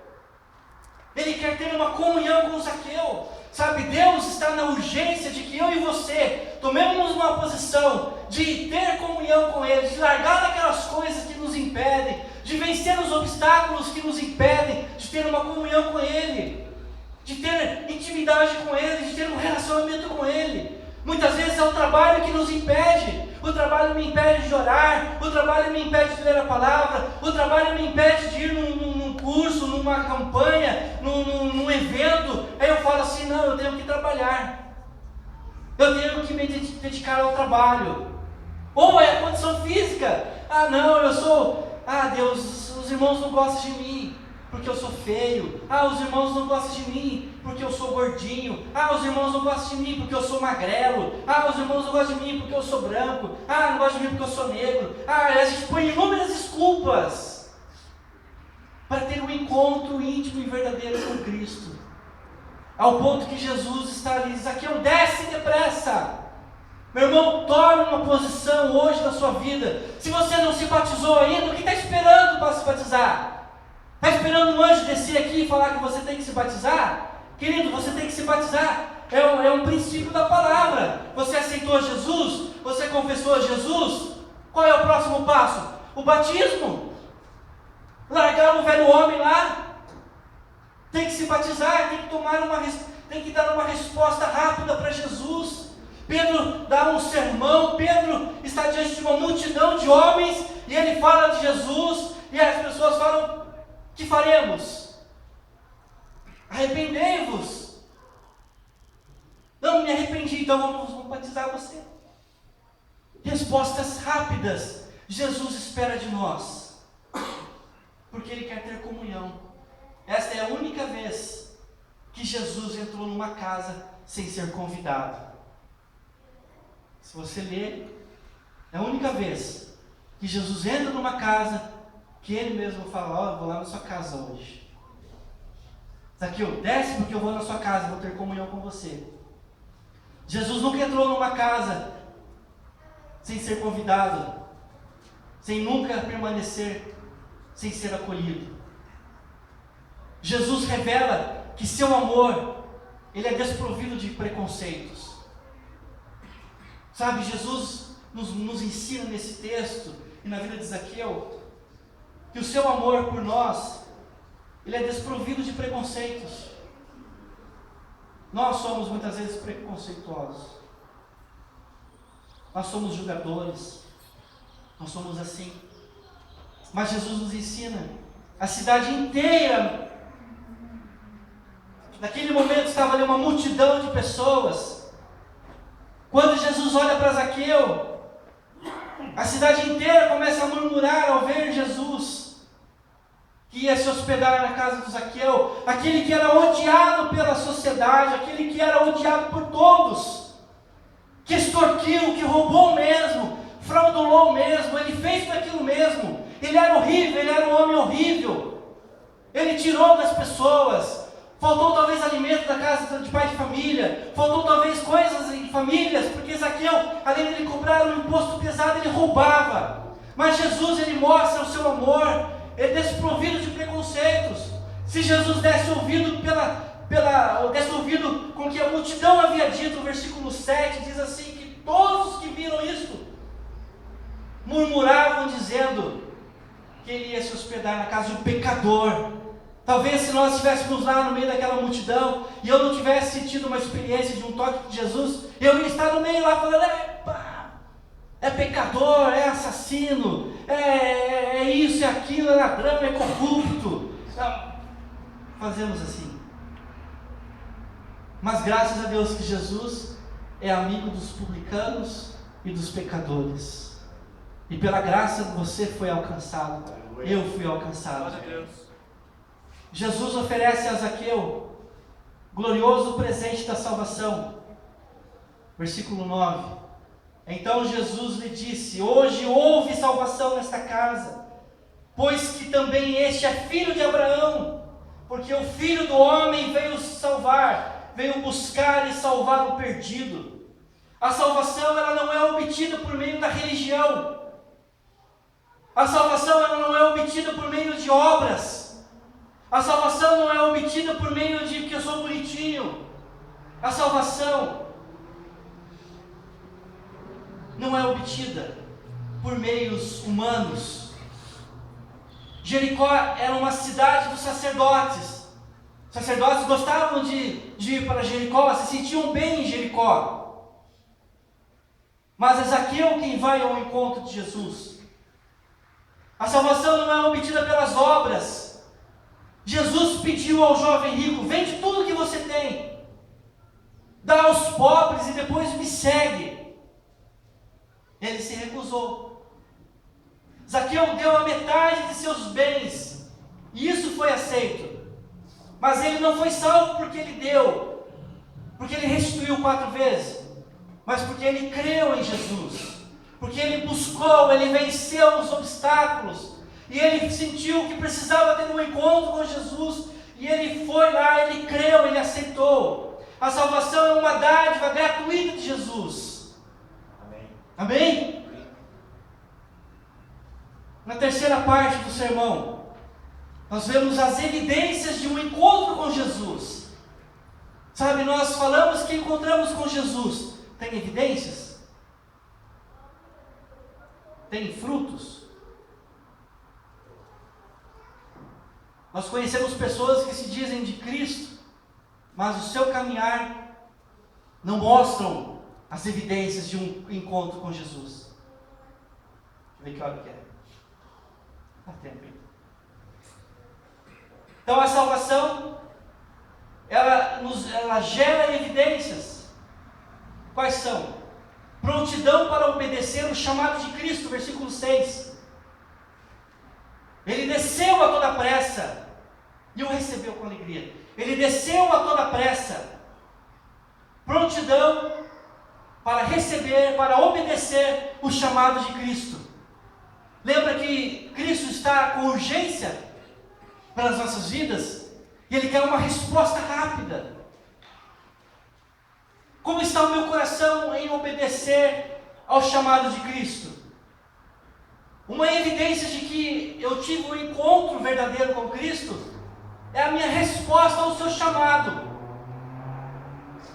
Ele quer ter uma comunhão com Zaqueu. Sabe, Deus está na urgência de que eu e você tomemos uma posição de ter comunhão com Ele, de largar aquelas coisas que nos impedem, de vencer os obstáculos que nos impedem de ter uma comunhão com Ele, de ter intimidade com Ele, de ter um relacionamento com Ele. Muitas vezes é o trabalho que nos impede. O trabalho me impede de orar, o trabalho me impede de ler a palavra, o trabalho me impede de ir num curso, numa campanha, num evento. Aí eu falo assim: não, eu tenho que trabalhar, eu tenho que me dedicar ao trabalho. Ou é a condição física: não, eu sou... Deus, os irmãos não gostam de mim porque eu sou feio. Os irmãos não gostam de mim porque eu sou gordinho. Os irmãos não gostam de mim porque eu sou magrelo. Os irmãos não gostam de mim porque eu sou branco. Não gostam de mim porque eu sou negro. A gente põe inúmeras desculpas para ter um encontro íntimo e verdadeiro com Cristo, ao ponto que Jesus está ali: Zaqueu, desce depressa. Meu irmão, tome uma posição hoje na sua vida. Se você não se batizou ainda, o que está esperando para se batizar? Está esperando um anjo descer aqui e falar que você tem que se batizar? Querido, você tem que se batizar. É um princípio da palavra. Você aceitou Jesus? Você confessou a Jesus? Qual é o próximo passo? O batismo. Largar o velho homem lá. Tem que se batizar, tem que dar uma resposta rápida para Jesus. Pedro dá um sermão, Pedro está diante de uma multidão de homens, e ele fala de Jesus, e as pessoas falam: que faremos? Arrependei-vos. Não me arrependi, então vamos batizar você. Respostas rápidas Jesus espera de nós, porque Ele quer ter comunhão. Esta é a única vez que Jesus entrou numa casa sem ser convidado. Se você ler, é a única vez que Jesus entra numa casa que Ele mesmo fala: eu vou lá na sua casa hoje. Zaqueu, desce porque eu vou na sua casa, vou ter comunhão com você. Jesus nunca entrou numa casa sem ser convidado, sem nunca permanecer, sem ser acolhido. Jesus revela que seu amor, Ele é desprovido de preconceitos. Sabe, Jesus nos ensina nesse texto e na vida de Zaqueu que o seu amor por nós, Ele é desprovido de preconceitos. Nós somos muitas vezes preconceituosos. Nós somos julgadores. Nós somos assim. Mas Jesus nos ensina, a cidade inteira, naquele momento estava ali uma multidão de pessoas. Quando Jesus olha para Zaqueu, a cidade inteira começa a murmurar ao ver Jesus, que ia se hospedar na casa de Zaqueu, aquele que era odiado pela sociedade, aquele que era odiado por todos, que extorquiu, que roubou mesmo, fraudulou mesmo, ele fez tudo aquilo mesmo, ele era horrível, ele era um homem horrível, ele tirou das pessoas, faltou talvez alimento da casa de pai de família, faltou talvez coisas em famílias, porque Zaqueu, além de ele cobrar um imposto pesado, ele roubava. Mas Jesus, ele mostra o seu amor, ele é desprovido de preconceitos. Se Jesus desse ouvido desse ouvido com que a multidão havia dito, o versículo 7 diz assim, que todos que viram isso, murmuravam dizendo que ele ia se hospedar na casa de um pecador. Talvez se nós estivéssemos lá no meio daquela multidão e eu não tivesse tido uma experiência de um toque de Jesus, eu ia estar no meio lá falando, é pecador, é assassino, é isso, é aquilo, é ladrão, é corrupto. Não, fazemos assim. Mas graças a Deus que Jesus é amigo dos publicanos e dos pecadores. E pela graça você foi alcançado, eu fui alcançado. Jesus oferece a Zaqueu glorioso presente da salvação. Versículo 9. Então Jesus lhe disse: hoje houve salvação nesta casa, pois que também este é filho de Abraão, porque o Filho do Homem veio salvar, veio buscar e salvar o perdido. A salvação, ela não é obtida por meio da religião. A salvação, ela não é obtida por meio de obras. A salvação não é obtida por meio de que eu sou bonitinho. A salvação não é obtida por meios humanos. Jericó era uma cidade dos sacerdotes. Os sacerdotes gostavam de ir para Jericó, se sentiam bem em Jericó. Mas é Zaqueu quem vai ao encontro de Jesus. A salvação não é obtida pelas obras. Jesus pediu ao jovem rico: vende tudo que você tem, dá aos pobres e depois me segue. Ele se recusou. Zaqueu deu a metade de seus bens, e isso foi aceito. Mas ele não foi salvo porque ele deu, porque ele restituiu 4 vezes, mas porque ele creu em Jesus, porque ele buscou, ele venceu os obstáculos, e ele sentiu que precisava ter um encontro com Jesus, e ele foi lá, ele creu, ele aceitou. A salvação é uma dádiva gratuita de Jesus. Amém? Amém? Na terceira parte do sermão, nós vemos as evidências de um encontro com Jesus. Sabe, nós falamos que encontramos com Jesus. Tem evidências? Tem frutos? Nós conhecemos pessoas que se dizem de Cristo, mas o seu caminhar não mostram as evidências de um encontro com Jesus. Deixa eu ver que hora que é. Dá tempo aí. Então a salvação, ela gera evidências. Quais são? Prontidão para obedecer o chamado de Cristo, versículo 6. Ele desceu a toda pressa e o recebeu com alegria. Ele desceu a toda pressa. Prontidão para receber, para obedecer o chamado de Cristo. Lembra que Cristo está com urgência para as nossas vidas? E Ele quer uma resposta rápida. Como está o meu coração em obedecer ao chamado de Cristo? Uma evidência de que eu tive um encontro verdadeiro com Cristo é a minha resposta ao seu chamado.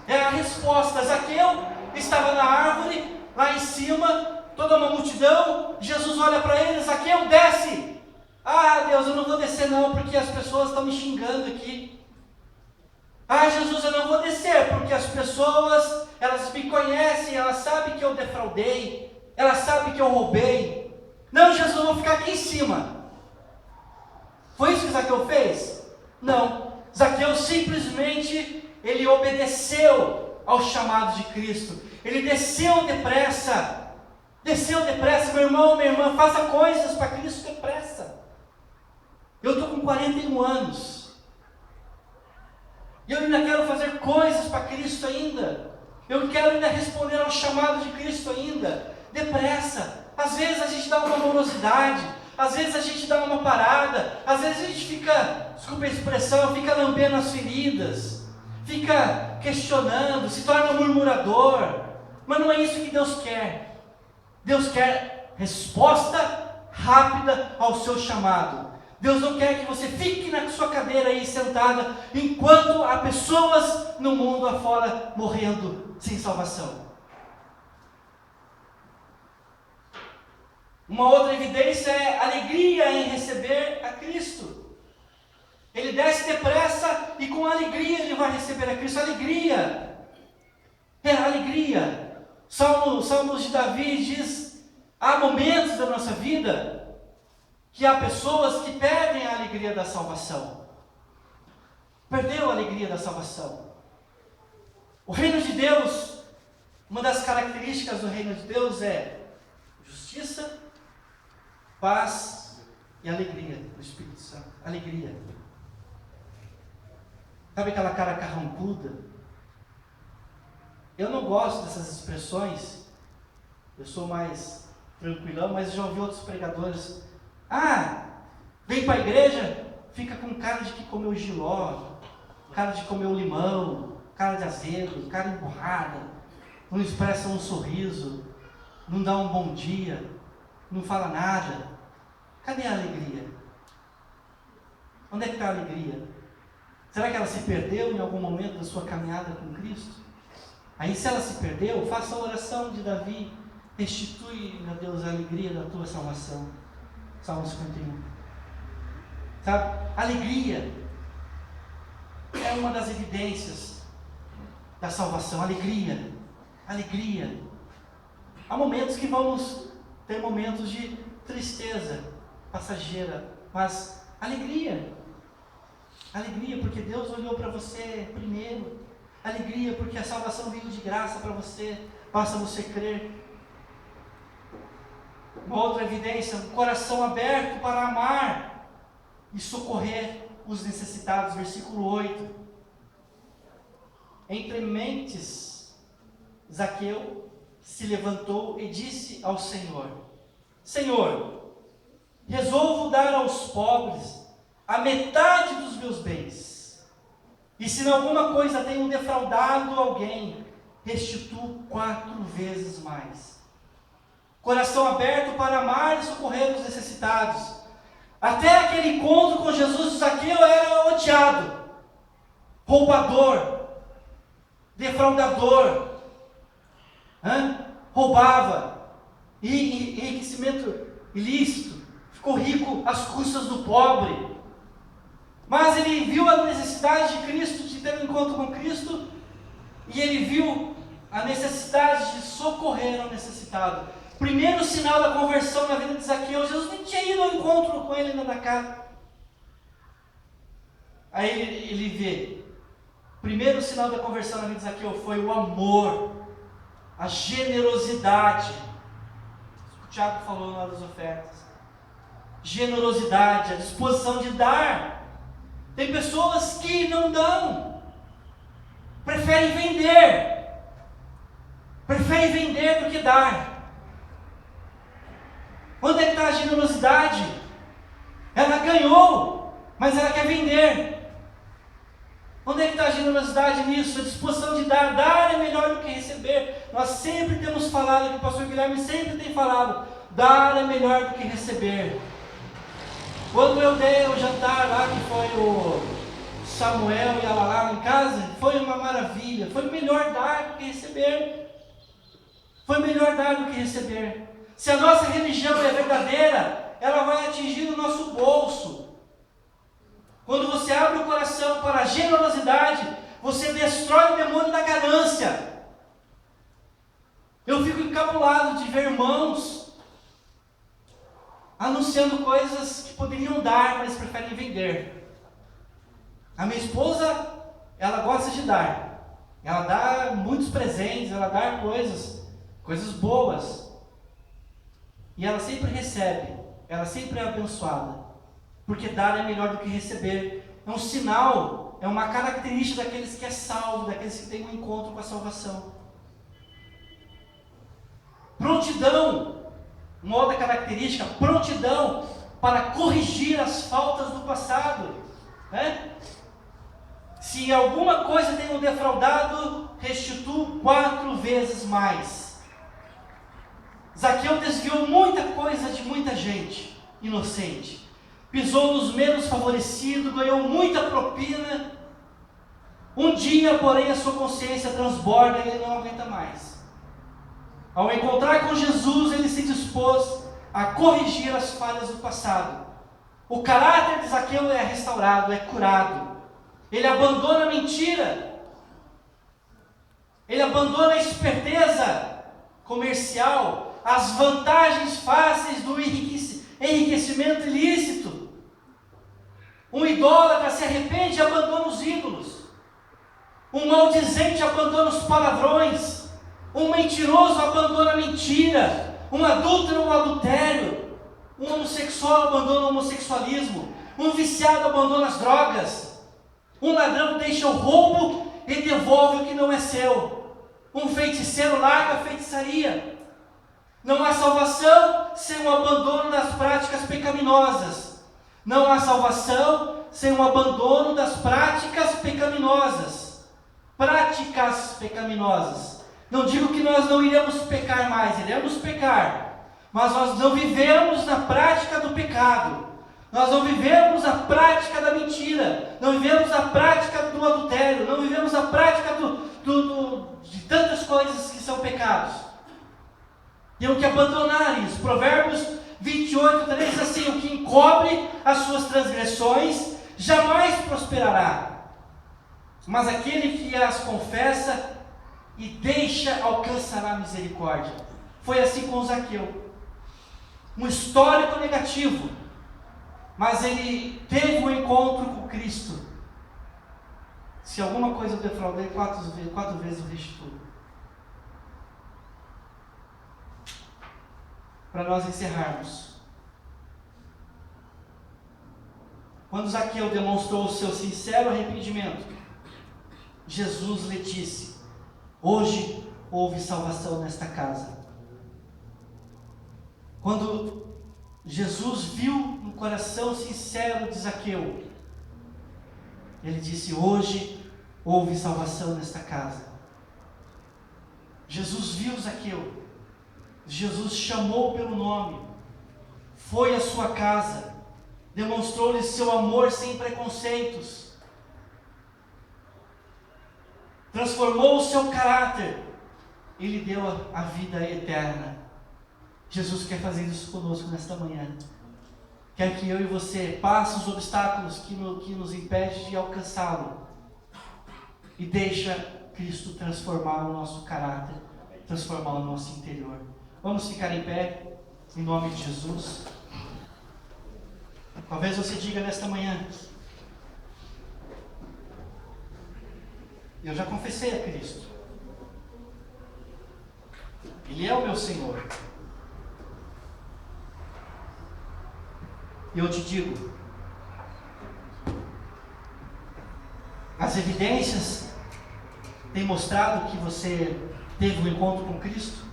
É a resposta. Zaqueu estava na árvore, lá em cima, toda uma multidão. Jesus olha para ele: Zaqueu, desce. Ah, Deus, eu não vou descer não, porque as pessoas estão me xingando aqui. Ah, Jesus, eu não vou descer, porque as pessoas, elas me conhecem, elas sabem que eu defraudei, elas sabem que eu roubei. Não, Jesus, eu vou ficar aqui em cima. Foi isso que Zaqueu fez? Não. Zaqueu simplesmente, ele obedeceu ao chamado de Cristo. Ele desceu depressa. Desceu depressa, meu irmão, minha irmã, faça coisas para Cristo depressa. Eu estou com 41 anos. E eu ainda quero fazer coisas para Cristo ainda. Eu quero ainda responder ao chamado de Cristo ainda. Depressa. Às vezes a gente dá uma morosidade. Às vezes a gente dá uma parada. Às vezes a gente fica, desculpa a expressão, fica lambendo as feridas. Fica questionando, se torna murmurador. Mas não é isso que Deus quer. Deus quer resposta rápida ao seu chamado. Deus não quer que você fique na sua cadeira aí sentada, enquanto há pessoas no mundo afora morrendo sem salvação. Uma outra evidência é alegria em receber a Cristo. Ele desce depressa e com alegria ele vai receber a Cristo. Alegria. É alegria. Salmos de Davi diz, há momentos da nossa vida que há pessoas que perdem a alegria da salvação. Perdeu a alegria da salvação. O reino de Deus, uma das características do reino de Deus é justiça, paz e alegria do Espírito Santo. Alegria. Sabe aquela cara carrancuda? Eu não gosto dessas expressões. Eu sou mais tranquilão, mas já ouvi outros pregadores. Vem para a igreja, fica com cara de que comeu jiló, cara de comer limão, cara de azedo, cara emburrada, não expressa um sorriso, não dá um bom dia, não fala nada. Cadê a alegria? Onde é que está a alegria? Será que ela se perdeu em algum momento da sua caminhada com Cristo? Aí se ela se perdeu, faça a oração de Davi, restitui, meu Deus, a alegria da tua salvação. Salmo 51. Sabe? Alegria é uma das evidências da salvação. Alegria. Alegria. Há momentos que vamos ter momentos de tristeza passageira, mas alegria. Alegria porque Deus olhou para você primeiro. Alegria porque a salvação veio de graça para você, basta você crer. Uma outra evidência, um coração aberto para amar e socorrer os necessitados. Versículo 8. Entre mentes, Zaqueu se levantou e disse ao Senhor: Senhor, resolvo dar aos pobres a metade dos meus bens. E se em alguma coisa tenho defraudado alguém, restituo 4 vezes mais. Coração aberto para amar e socorrer os necessitados. Até aquele encontro com Jesus, Zaqueu era odiado, roubador, defraudador, roubava, e enriquecimento ilícito, ficou rico às custas do pobre. Mas ele viu a necessidade de Cristo, de ter um encontro com Cristo, e ele viu a necessidade de socorrer ao necessitado. Primeiro sinal da conversão na vida de Zaqueu, Jesus nem tinha ido ao encontro com ele ainda na casa. Aí ele vê, primeiro sinal da conversão na vida de Zaqueu foi o amor, a generosidade. O Tiago falou lá das ofertas. Generosidade, a disposição de dar. Tem pessoas que não dão, preferem vender do que dar. Onde é que está a generosidade? Ela ganhou, mas ela quer vender. Onde é que está a generosidade nisso? A disposição de dar. Dar é melhor do que receber. Nós sempre temos falado, que o pastor Guilherme sempre tem falado, dar é melhor do que receber. Quando eu dei o jantar lá, que foi o Samuel e ela lá em casa, foi uma maravilha. Foi melhor dar do que receber. Foi melhor dar do que receber. Se a nossa religião é verdadeira, ela vai atingir o nosso bolso. Quando você abre o coração para a generosidade, você destrói o demônio da ganância. Eu fico encabulado de ver irmãos anunciando coisas que poderiam dar, mas preferem vender. A minha esposa, ela gosta de dar. Ela dá muitos presentes, ela dá coisas boas. E ela sempre recebe, ela sempre é abençoada. Porque dar é melhor do que receber. É um sinal, é uma característica daqueles que é salvo, daqueles que têm um encontro com a salvação. Prontidão, uma outra característica, prontidão para corrigir as faltas do passado, né? Se alguma coisa tem um defraudado, restituo 4 vezes mais. Zaqueu desviou muita coisa de muita gente inocente, pisou nos menos favorecidos, ganhou muita propina. Um dia, porém, a sua consciência transborda e ele não aguenta mais. Ao encontrar com Jesus, ele se dispôs a corrigir as falhas do passado. O caráter de Zaqueu é restaurado, é curado. Ele abandona a mentira. Ele abandona a esperteza comercial, as vantagens fáceis do enriquecimento ilícito. Um idólatra se arrepende e abandona os ídolos. Um maldizente abandona os palavrões. Um mentiroso abandona a mentira. Um adúltero o adultério. Um homossexual abandona o homossexualismo. Um viciado abandona as drogas. Um ladrão deixa o roubo e devolve o que não é seu. Um feiticeiro larga a feitiçaria. Não há salvação sem o abandono das práticas pecaminosas. Não há salvação sem o abandono das práticas pecaminosas. Práticas pecaminosas. Não digo que nós não iremos pecar mais, iremos pecar. Mas nós não vivemos na prática do pecado. Nós não vivemos a prática da mentira. Não vivemos a prática do adultério. Não vivemos a prática de tantas coisas que são pecados. Temos que abandonar isso. Provérbios 28:3 diz assim: o que encobre as suas transgressões jamais prosperará, mas aquele que as confessa e deixa alcançará a misericórdia. Foi assim com Zaqueu. Um histórico negativo, mas ele teve um encontro com Cristo. Se alguma coisa eu defraudei, 4 vezes eu restituo. Para nós encerrarmos. Quando Zaqueu demonstrou o seu sincero arrependimento, Jesus lhe disse: hoje houve salvação nesta casa. Quando Jesus viu no coração sincero de Zaqueu, ele disse: hoje houve salvação nesta casa. Jesus viu Zaqueu. Jesus chamou pelo nome, foi à sua casa, demonstrou-lhe seu amor sem preconceitos, transformou o seu caráter e lhe deu a vida eterna. Jesus quer fazer isso conosco nesta manhã. Quer que eu e você passe os obstáculos que nos impedem de alcançá-lo e deixa Cristo transformar o nosso caráter, transformar o nosso interior. Vamos ficar em pé, em nome de Jesus. Talvez você diga nesta manhã: eu já confessei a Cristo, Ele é o meu Senhor. E eu te digo, as evidências têm mostrado que você teve um encontro com Cristo?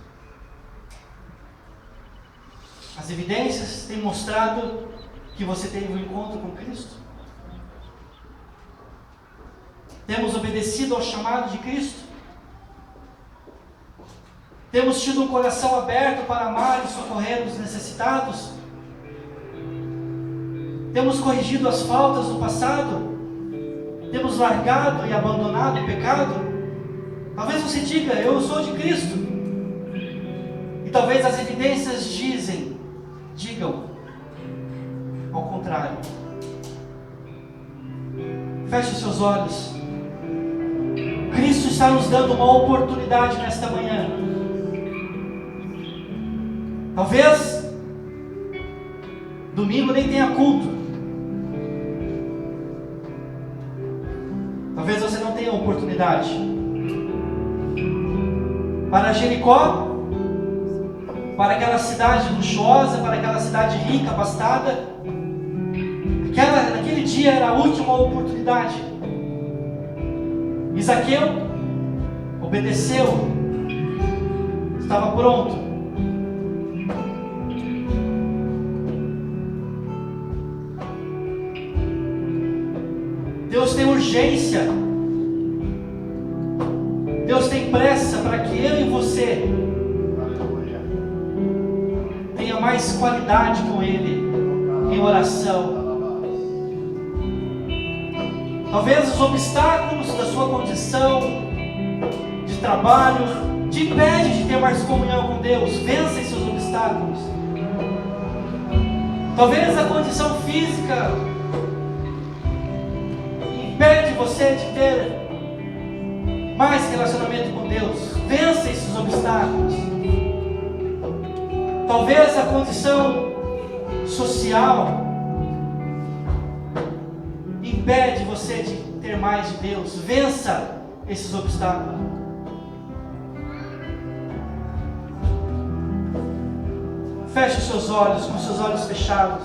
As evidências têm mostrado que você teve um encontro com Cristo? Temos obedecido ao chamado de Cristo? Temos tido um coração aberto para amar e socorrer os necessitados? Temos corrigido as faltas do passado? Temos largado e abandonado o pecado? Talvez você diga: eu sou de Cristo. E talvez as evidências digam ao contrário. Feche os seus olhos. Cristo está nos dando uma oportunidade nesta manhã. Talvez Domingo nem tenha culto. Talvez você não tenha oportunidade. Para Jericó, para aquela cidade luxuosa, para aquela cidade rica, abastada, naquele dia era a última oportunidade. E Zaqueu obedeceu, estava pronto. Deus tem urgência, Deus tem pressa para que eu e você tenha mais qualidade com Ele em oração. Talvez os obstáculos da sua condição de trabalho te impedem de ter mais comunhão com Deus. Vença esses obstáculos. Talvez a condição física impede você de ter mais relacionamento com Deus. Vença esses obstáculos. Talvez a condição social impede você de ter mais de Deus. Vença esses obstáculos. Feche os seus olhos, com os seus olhos fechados.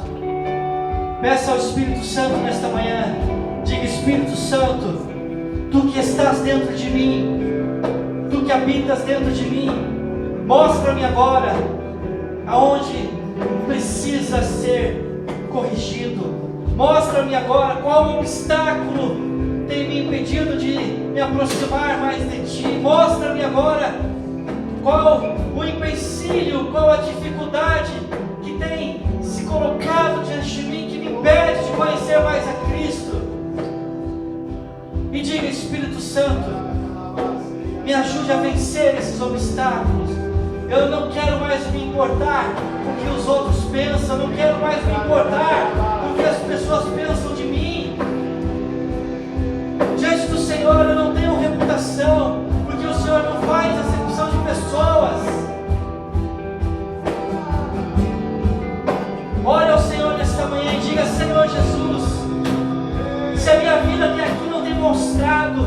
Peça ao Espírito Santo nesta manhã. Diga: Espírito Santo, Tu que estás dentro de mim, Tu que habitas dentro de mim, mostra-me agora aonde precisa ser corrigido. Mostra-me agora qual obstáculo tem me impedido de me aproximar mais de Ti. Mostra-me agora qual o empecilho, qual a dificuldade que tem se colocado diante de mim, que me impede de conhecer mais a Cristo. E diga: Espírito Santo, me ajude a vencer esses obstáculos. Eu não quero mais me importar com o que os outros pensam, não quero mais me importar com o que as pessoas pensam de mim. Diante do Senhor eu não tenho reputação, porque o Senhor não faz acepção de pessoas. Ore ao Senhor nesta manhã e diga: Senhor Jesus, se a minha vida até aqui não tem mostrado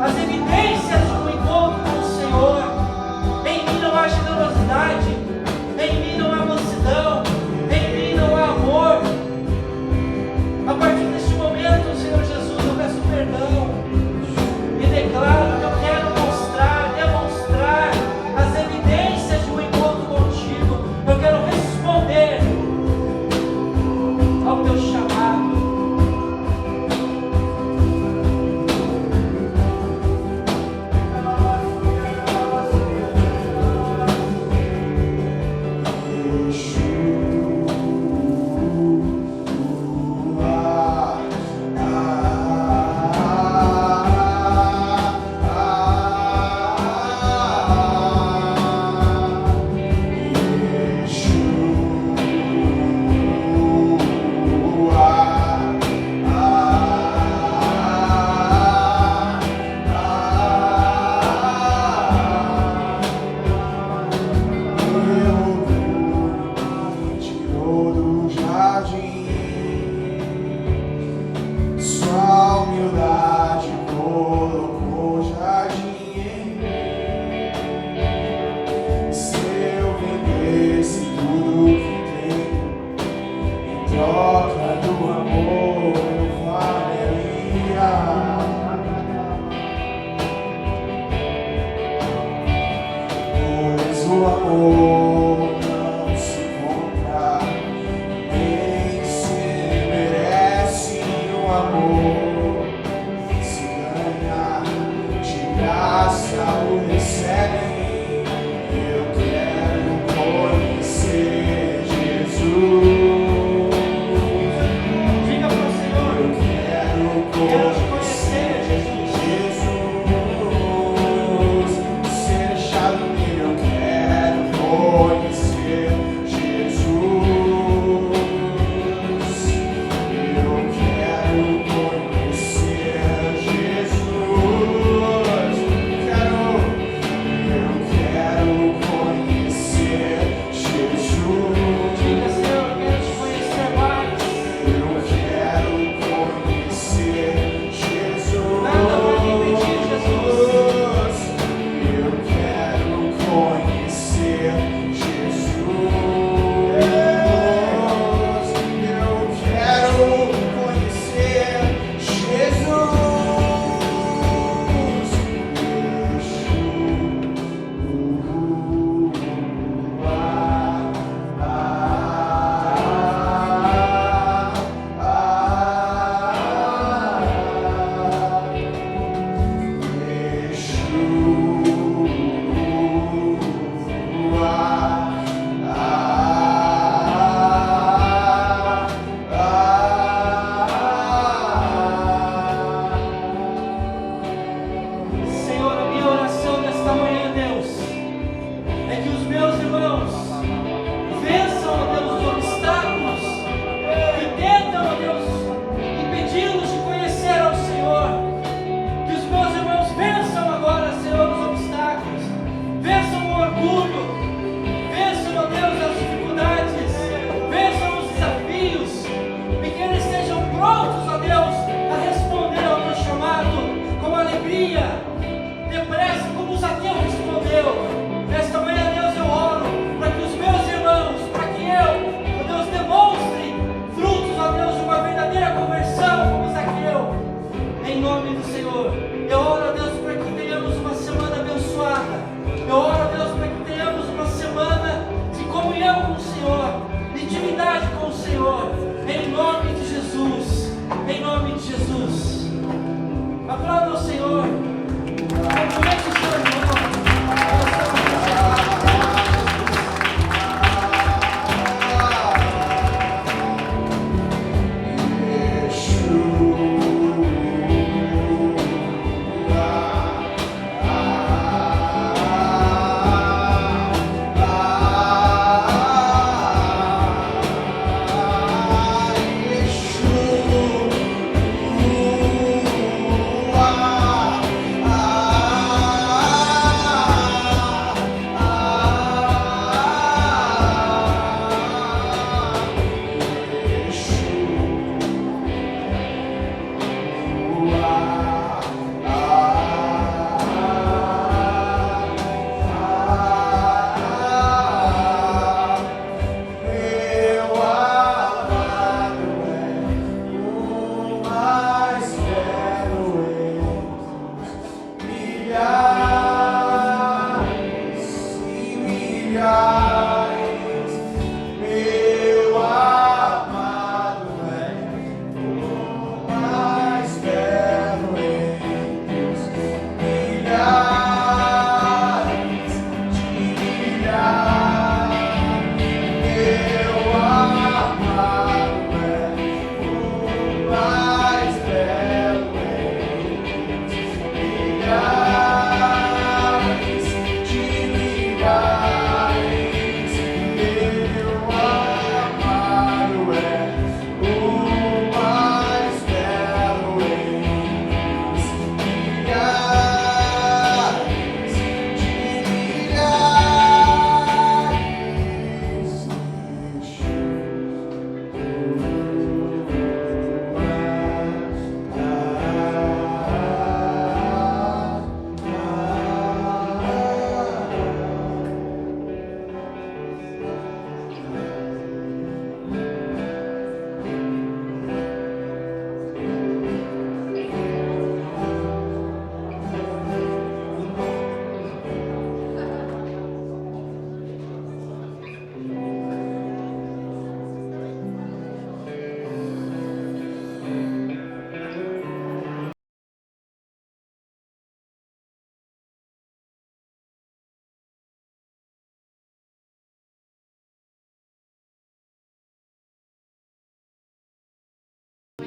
as evidências de um encontro com o Senhor, em mim não há generosidade, em mim não há mansidão, em mim não há amor. A partir deste momento, Senhor Jesus, eu peço perdão e declaro que eu quero demonstrar as evidências de um encontro contigo. Eu quero responder ao teu chamado. Oh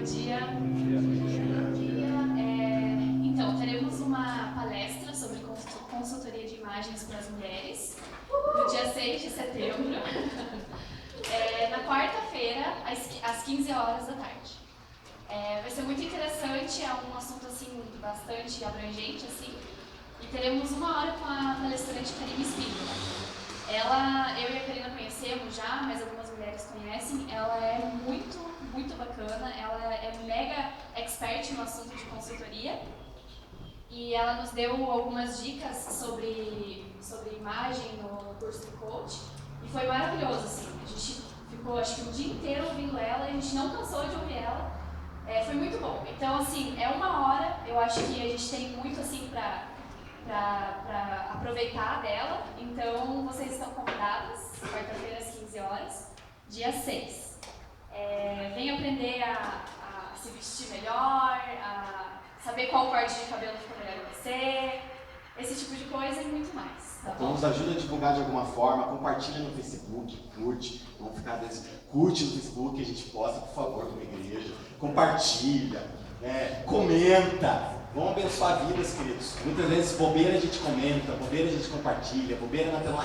dia. Então, teremos uma palestra sobre consultoria de imagens para as mulheres no dia 6 de setembro, na quarta-feira, às 15 horas da tarde. Vai ser muito interessante, é um assunto assim, bastante abrangente, assim, e teremos 1 hora com a palestrante Karine Espírito. Eu e a Karina conhecemos já, mas algumas mulheres conhecem. Ela é muito, muito bacana, ela é mega expert no assunto de consultoria e ela nos deu algumas dicas sobre imagem no curso de coach e foi maravilhoso, assim. A gente ficou, acho que o dia inteiro ouvindo ela e a gente não cansou de ouvir ela. Foi muito bom. Então, assim, é 1 hora, eu acho que a gente tem muito, assim, para aproveitar dela. Então, vocês estão convidadas, quarta-feira às 15 horas, dia 6. Vem aprender a se vestir melhor, a saber qual corte de cabelo fica melhor em você, esse tipo de coisa e muito mais. Tá bom? Então nos ajuda a divulgar de alguma forma, compartilha no Facebook, curte, curte no Facebook, a gente posta, por favor, como igreja, compartilha, comenta, vamos abençoar vidas, queridos. Muitas vezes bobeira a gente comenta, bobeira a gente compartilha, bobeira na tela,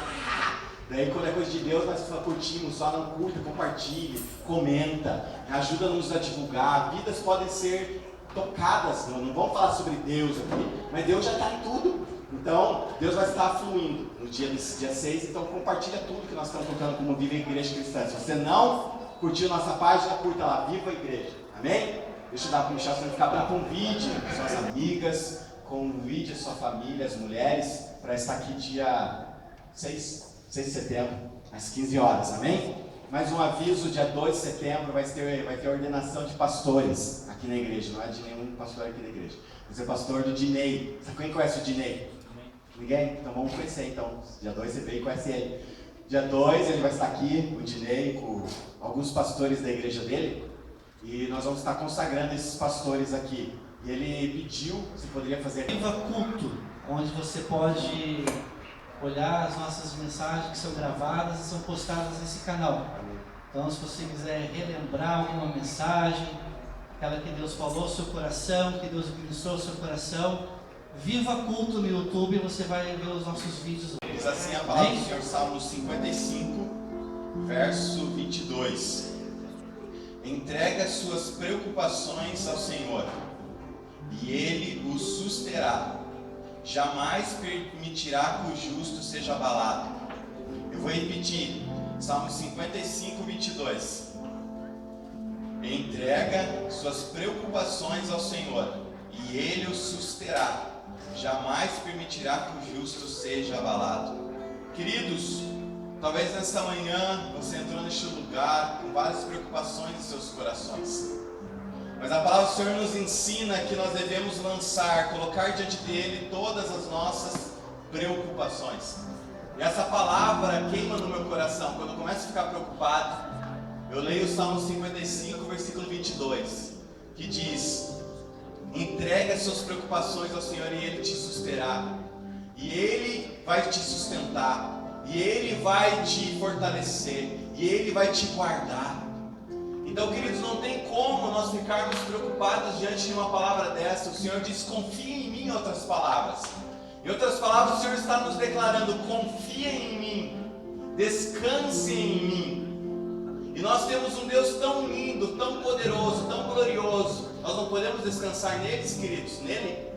daí quando é coisa de Deus nós só curtimos, só não curta, compartilhe, comenta, ajuda-nos a divulgar, vidas podem ser tocadas, não vamos falar sobre Deus aqui, mas Deus já está em tudo. Então, Deus vai estar fluindo no dia 6, então compartilha tudo que nós estamos tocando como Viva a Igreja Cristã. Se você não curtiu nossa página, curta lá, Viva a Igreja, amém? Deixa eu dar para o Michel, você vai ficar para convide suas amigas, convide a sua família, as mulheres, para estar aqui dia 6 de setembro, às 15 horas, amém? Mais um aviso, dia 2 de setembro vai ter ordenação de pastores aqui na igreja, não é de nenhum pastor aqui na igreja. Vai ser pastor do Dinei. Quem conhece o Dinei? Ninguém? Então vamos conhecer então. Dia 2 você veio e conhece ele. Dia 2 ele vai estar aqui, o Dinei, com alguns pastores da igreja dele. E nós vamos estar consagrando esses pastores aqui. E ele pediu se poderia fazer Viva Culto, onde você pode olhar as nossas mensagens que são gravadas e são postadas nesse canal. Então, se você quiser relembrar alguma mensagem, aquela que Deus falou ao seu coração, que Deus ministrou ao seu coração, Viva Culto no YouTube, você vai ver os nossos vídeos. Diz assim a palavra do Senhor, Salmo 55, verso 22. Entrega suas preocupações ao Senhor, e Ele os susterá. Jamais permitirá que o justo seja abalado. Eu vou repetir, Salmo 55, 22. Entrega suas preocupações ao Senhor, e Ele os susterá. Jamais permitirá que o justo seja abalado. Queridos, talvez nesta manhã você entrou neste lugar com várias preocupações em seus corações. Mas a palavra do Senhor nos ensina que nós devemos lançar, colocar diante dele todas as nossas preocupações. E essa palavra queima no meu coração. Quando eu começo a ficar preocupado, eu leio o Salmo 55, versículo 22, que diz: entrega as suas preocupações ao Senhor e Ele te susterá. E Ele vai te sustentar. E Ele vai te fortalecer. E Ele vai te guardar. Então, queridos, não tem como nós ficarmos preocupados diante de uma palavra dessa. O Senhor diz: confia em mim, em outras palavras. Em outras palavras, o Senhor está nos declarando: confia em mim, descanse em mim. E nós temos um Deus tão lindo, tão poderoso, tão glorioso. Nós não podemos descansar neles, queridos? Nele?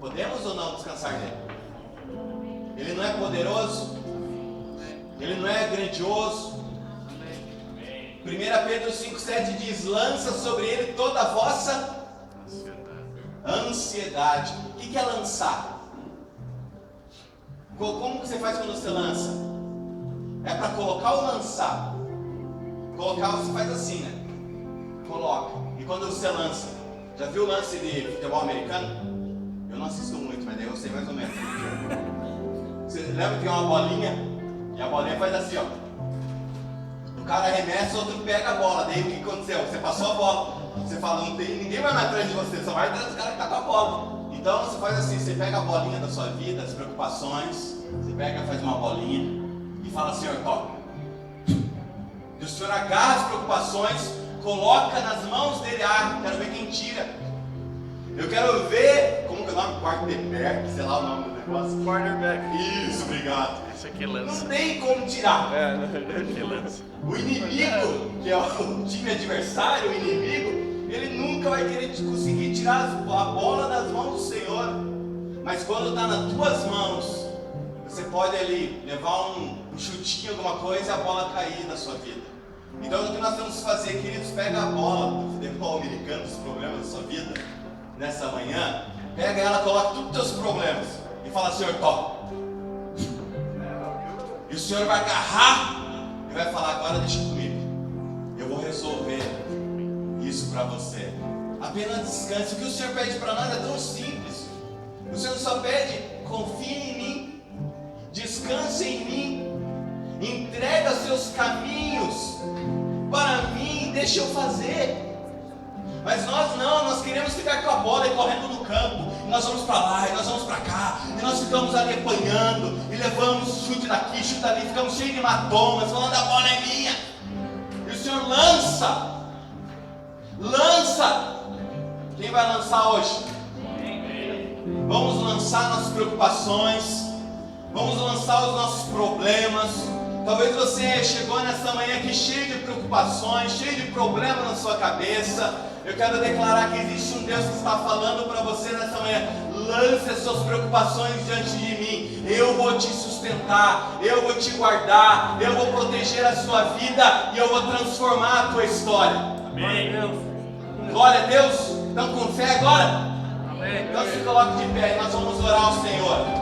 Podemos ou não descansar nele? Ele não é poderoso? Ele não é grandioso? 1 Pedro 5,7 diz: lança sobre ele toda a vossa ansiedade. O que é lançar? Como que você faz quando você lança? É para colocar ou lançar? Colocar você faz assim, né? Coloca. E quando você lança? Já viu o lance de futebol americano? Eu não assisto muito, mas daí eu sei mais ou menos. Você lembra que tem uma bolinha? E a bolinha faz assim, ó. O cara arremessa, o outro pega a bola. Daí o que aconteceu? Você passou a bola. Você fala: não tem ninguém vai mais atrás de você, só vai atrás dos caras que tá com a bola. Então você faz assim, você pega a bolinha da sua vida, as preocupações, você pega, faz uma bolinha e fala: Senhor, toca. E o Senhor agarra as preocupações, coloca nas mãos dele. Quero ver quem tira. Eu quero ver, como que é o nome? Quarterback, sei lá o nome do negócio. Quarterback. Isso, obrigado. Esse aqui lança. Não tem como tirar. Na verdade ele lança. O inimigo, que é o time adversário, o inimigo, ele nunca vai querer conseguir tirar a bola das mãos do Senhor. Mas quando está nas tuas mãos, você pode ali levar um chutinho, alguma coisa, e a bola cair na sua vida. Então o que nós temos que fazer, queridos, pega a bola do futebol americano, dos problemas da sua vida, nessa manhã, pega ela, coloca todos os teus problemas e fala: Senhor, toca. E o Senhor vai agarrar e vai falar: agora deixa comigo, eu vou resolver isso para você. Apenas descanse. O que o Senhor pede para nós é tão simples. O Senhor só pede: confie em mim, descanse em mim, entrega seus caminhos para mim, deixa eu fazer. Mas nós não, nós queremos ficar com a bola e correndo no campo. E nós vamos para lá, e nós vamos para cá, e nós ficamos ali apanhando, e levamos chute daqui, chute dali, ficamos cheios de hematomas, falando: a bola é minha. E o Senhor lança. Quem vai lançar hoje? Vamos lançar nossas preocupações, vamos lançar os nossos problemas. Talvez você chegou nessa manhã aqui cheio de preocupações, cheio de problemas na sua cabeça. Eu quero declarar que existe um Deus que está falando para você nessa manhã: lance as suas preocupações diante de mim. Eu vou te sustentar, eu vou te guardar, eu vou proteger a sua vida e eu vou transformar a tua história. Amém. Glória a Deus. Então com fé agora. Amém. Então se coloque de pé e nós vamos orar ao Senhor.